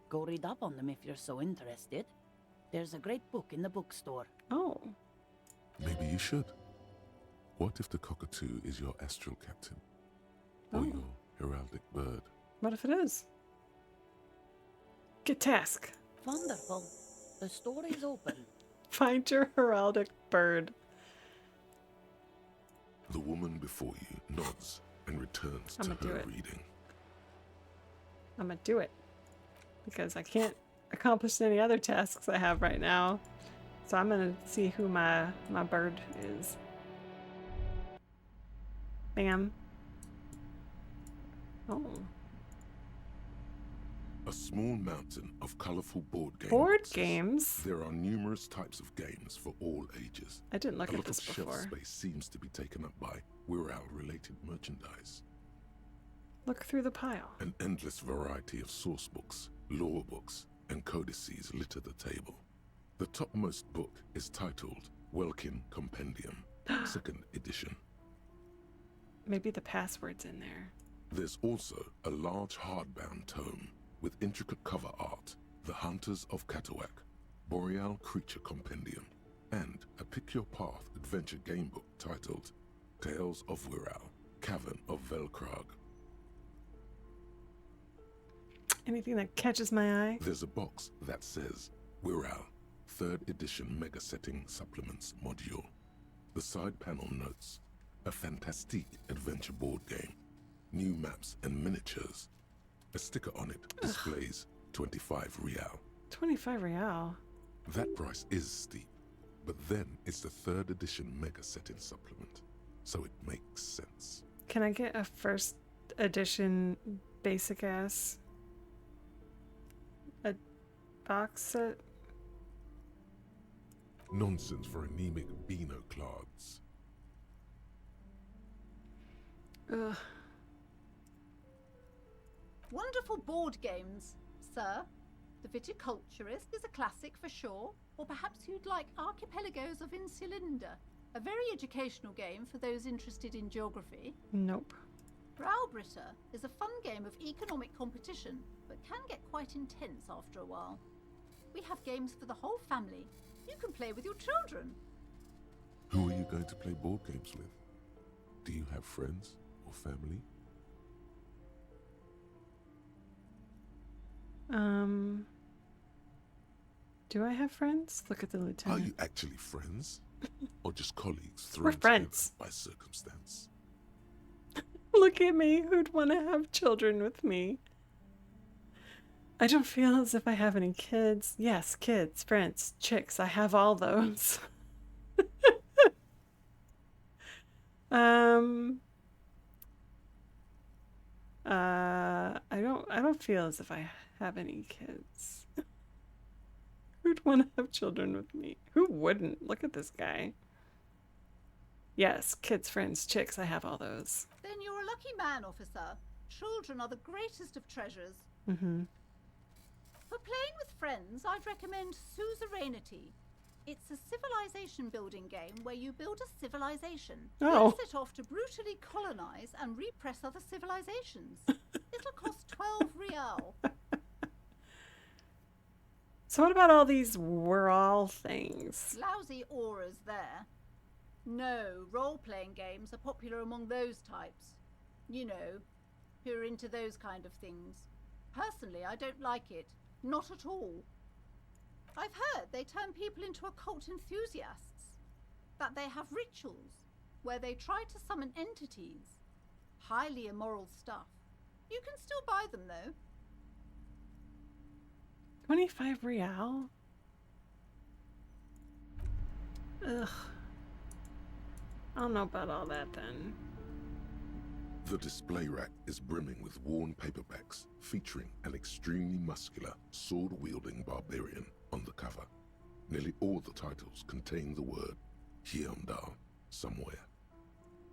Go read up on them if you're so interested. There's a great book in the bookstore. Oh. Maybe you should. What if the cockatoo is your astral captain? Or your heraldic bird? What if it is? Get task. Wonderful. The store is open. Find your heraldic bird. The woman before you nods and returns to her reading. I'm gonna do it. Because I can't accomplish any other tasks I have right now. So I'm gonna see who my bird is. Bam. Oh. A small mountain of colorful board games. Board games? There are numerous types of games for all ages. I didn't look a at lot this of shelf before. space seems to be taken up by Wirral-related merchandise. Look through the pile. An endless variety of source books, lore books, and codices litter the table. The topmost book is titled Welkin Compendium, 2nd edition. Maybe the password's in there. There's also a large hardbound tome with intricate cover art, The Hunters of Katawak, Boreal Creature Compendium, and a Pick Your Path adventure game book titled Tales of Wirral, Cavern of Velkrag. Anything that catches my eye? There's a box that says Wirral, 3rd edition Mega Setting Supplements Module. The side panel notes, a fantastique adventure board game, new maps and miniatures. A sticker on it displays 25 real. 25 real? That price is steep, but then it's the 3rd edition Mega Setting Supplement, so it makes sense. Can I get a 1st edition basic ass? A box set? Nonsense for anemic Beano-clads. Ugh. Wonderful board games, sir. The Viticulturist is a classic for sure, or perhaps you'd like Archipelagos of Insulinda, a very educational game for those interested in geography. Nope. Browbritter is a fun game of economic competition, but can get quite intense after a while. We have games for the whole family. You can play with your children. Who are you going to play board games with? Do you have friends or family? Do I have friends? Look at the lieutenant. Are you actually friends? Or just colleagues thrown We're friends. together by circumstance? Look at me. Who'd want to have children with me? I don't feel as if I have any kids. Yes, kids, friends, chicks. I have all those. I don't feel as if I have any kids. Who'd want to have children with me? Who wouldn't? Look at this guy. Yes, kids, friends, chicks. I have all those. Then you're lucky man, officer. Children are the greatest of treasures. Mm-hmm. For playing with friends, I'd recommend Suzerainty. It's a civilization building game where you build a civilization, Oh. then set off to brutally colonize and repress other civilizations. It'll cost 12 real. So what about all these we're all things? Lousy auras there. No, role-playing games are popular among those types. You know, who are into those kind of things. Personally, I don't like it. Not at all. I've heard they turn people into occult enthusiasts. That they have rituals where they try to summon entities. Highly immoral stuff. You can still buy them, though. 25 real? Ugh. I don't know about all that then. The display rack is brimming with worn paperbacks featuring an extremely muscular, sword-wielding barbarian on the cover. Nearly all the titles contain the word Hyundai somewhere.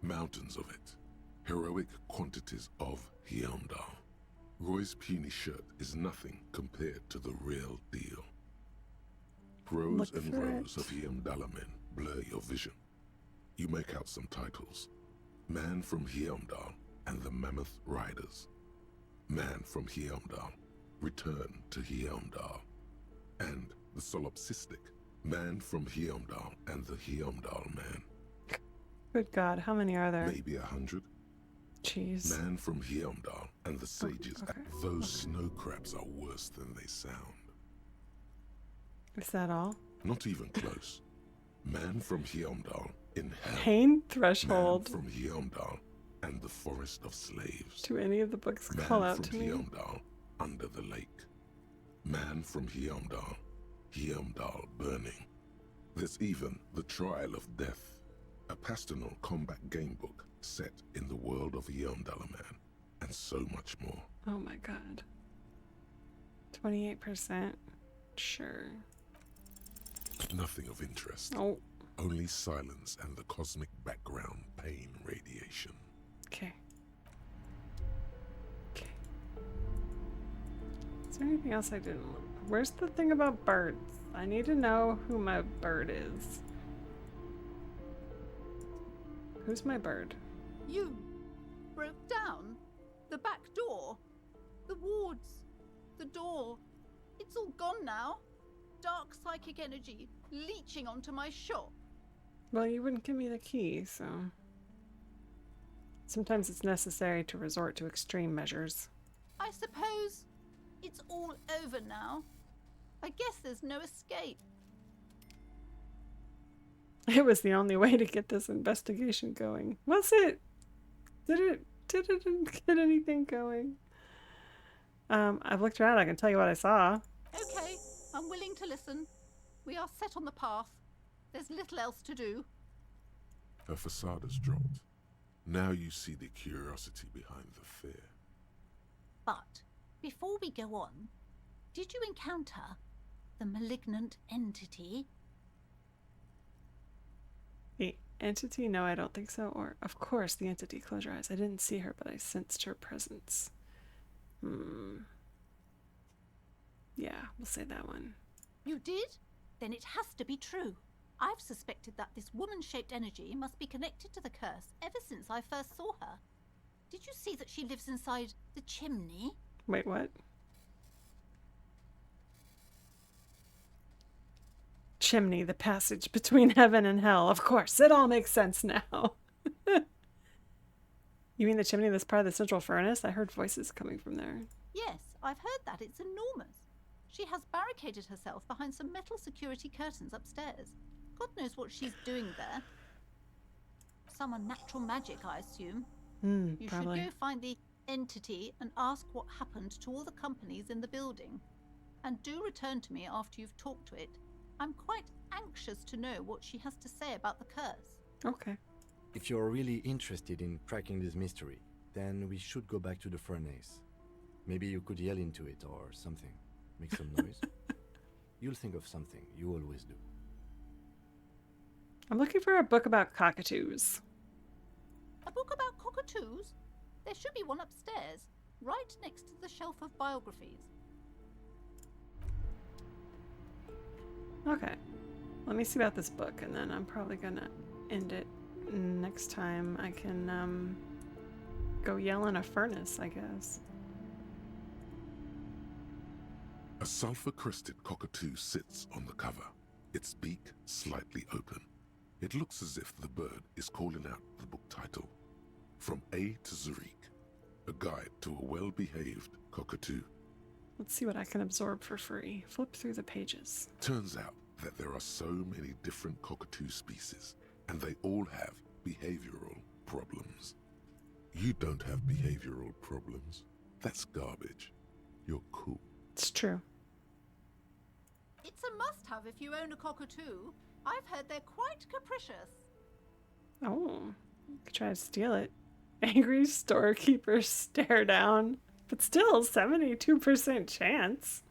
Mountains of it. Heroic quantities of Hyundai. Roy's puny shirt is nothing compared to the real deal. Rows and rows of Hyundai men blur your vision. You make out some titles. Man from Hyundai and the Mammoth Riders. Man from Hyundai, Return to Hyundai. And the solipsistic Man from Hyundai and the Hyundai Man. Good God, how many are there? Maybe 100. Jeez. Man from Hyundai and the sages. Okay. Those snow crabs are worse than they sound. Is that all? Not even close. Man from Hyundai in hell. Pain threshold. Man from Hyundai and the forest of slaves. Do any of the books Man call out from to me? Hyundai under the lake. Man from Hyundai, Hyundai burning. There's even The Trial of Death, a Pastanal combat game book set in the world of Hyundai Man, and so much more. Oh my God. 28%. Sure. Nothing of interest. Oh. Only silence and the cosmic background pain radiation. Okay. Okay. Is there anything else I didn't look? Where's the thing about birds? I need to know who my bird is. Who's my bird? You broke down the back door, the wards, the door. It's all gone now. Dark psychic energy leeching onto my shop. Well, you wouldn't give me the key, so... Sometimes it's necessary to resort to extreme measures. I suppose it's all over now. I guess there's no escape. It was the only way to get this investigation going. Was it? Did it get anything going? I've looked around. I can tell you what I saw. Okay, I'm willing to listen. We are set on the path. There's little else to do. Her facade has dropped. Now you see the curiosity behind the fear. But before we go on, did you encounter the malignant entity? The entity? No, I don't think so. Or, of course, the entity. Close your eyes. I didn't see her, but I sensed her presence. Yeah, we'll say that one. You did? Then it has to be true. I've suspected that this woman-shaped energy must be connected to the curse ever since I first saw her. Did you see that she lives inside the chimney? Wait, what? Chimney, the passage between heaven and hell. Of course, it all makes sense now. You mean the chimney that's part of the central furnace? I heard voices coming from there. Yes, I've heard that. It's enormous. She has barricaded herself behind some metal security curtains upstairs. God knows what she's doing there. Some unnatural magic, I assume. You Probably. should go find the entity and ask what happened to all the companies in the building. And do return to me after you've talked to it. I'm quite anxious to know what she has to say about the curse. Okay. If you're really interested in cracking this mystery, then we should go back to the furnace. Maybe you could yell into it or something. Make some noise. You'll think of something. You always do. I'm looking for a book about cockatoos. A book about cockatoos? There should be one upstairs, right next to the shelf of biographies. Okay. Let me see about this book, and then I'm probably gonna end it next time. I can go yell in a furnace, I guess. A sulfur-crested cockatoo sits on the cover, its beak slightly open. It looks as if the bird is calling out the book title, From A to Zurich, a guide to a well-behaved cockatoo. Let's see what I can absorb for free. Flip through the pages. Turns out that there are so many different cockatoo species, and they all have behavioral problems. You don't have behavioral problems. That's garbage. You're cool. It's true. It's a must-have if you own a cockatoo. I've heard they're quite capricious. Oh, you could try to steal it. Angry storekeepers stare down. But still, 72% chance.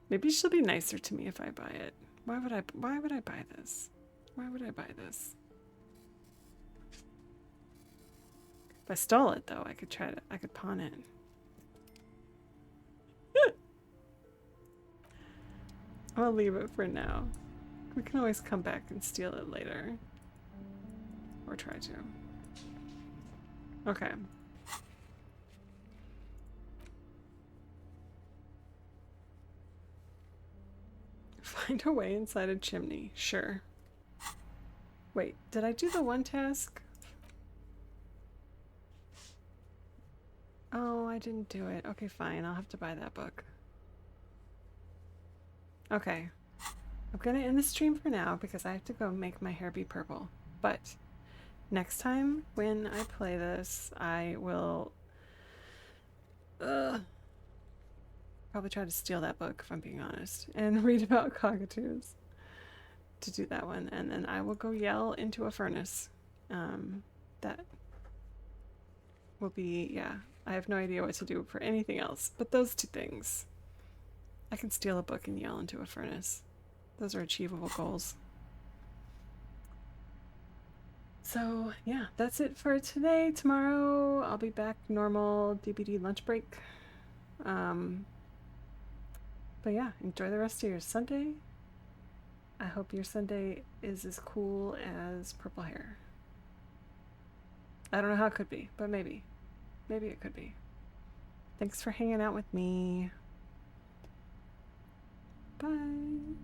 Maybe she'll be nicer to me if I buy it. Why would I buy this? Why would I buy this? If I stole it though, I could pawn it. I'll leave it for now. We can always come back and steal it later. Or try to. Okay. Find a way inside a chimney. Sure. Wait, did I do the one task? Oh, I didn't do it. Okay, fine. I'll have to buy that book. Okay. I'm gonna end the stream for now because I have to go make my hair be purple. But next time when I play this, I will probably try to steal that book, if I'm being honest, and read about cockatoos to do that one. And then I will go yell into a furnace. That will be, yeah, I have no idea what to do for anything else, but those two things. I can steal a book and yell into a furnace. Those are achievable goals. So, yeah, that's it for today. Tomorrow, I'll be back normal DBD lunch break. But yeah, enjoy the rest of your Sunday. I hope your Sunday is as cool as purple hair. I don't know how it could be, but maybe. Maybe it could be. Thanks for hanging out with me. Bye.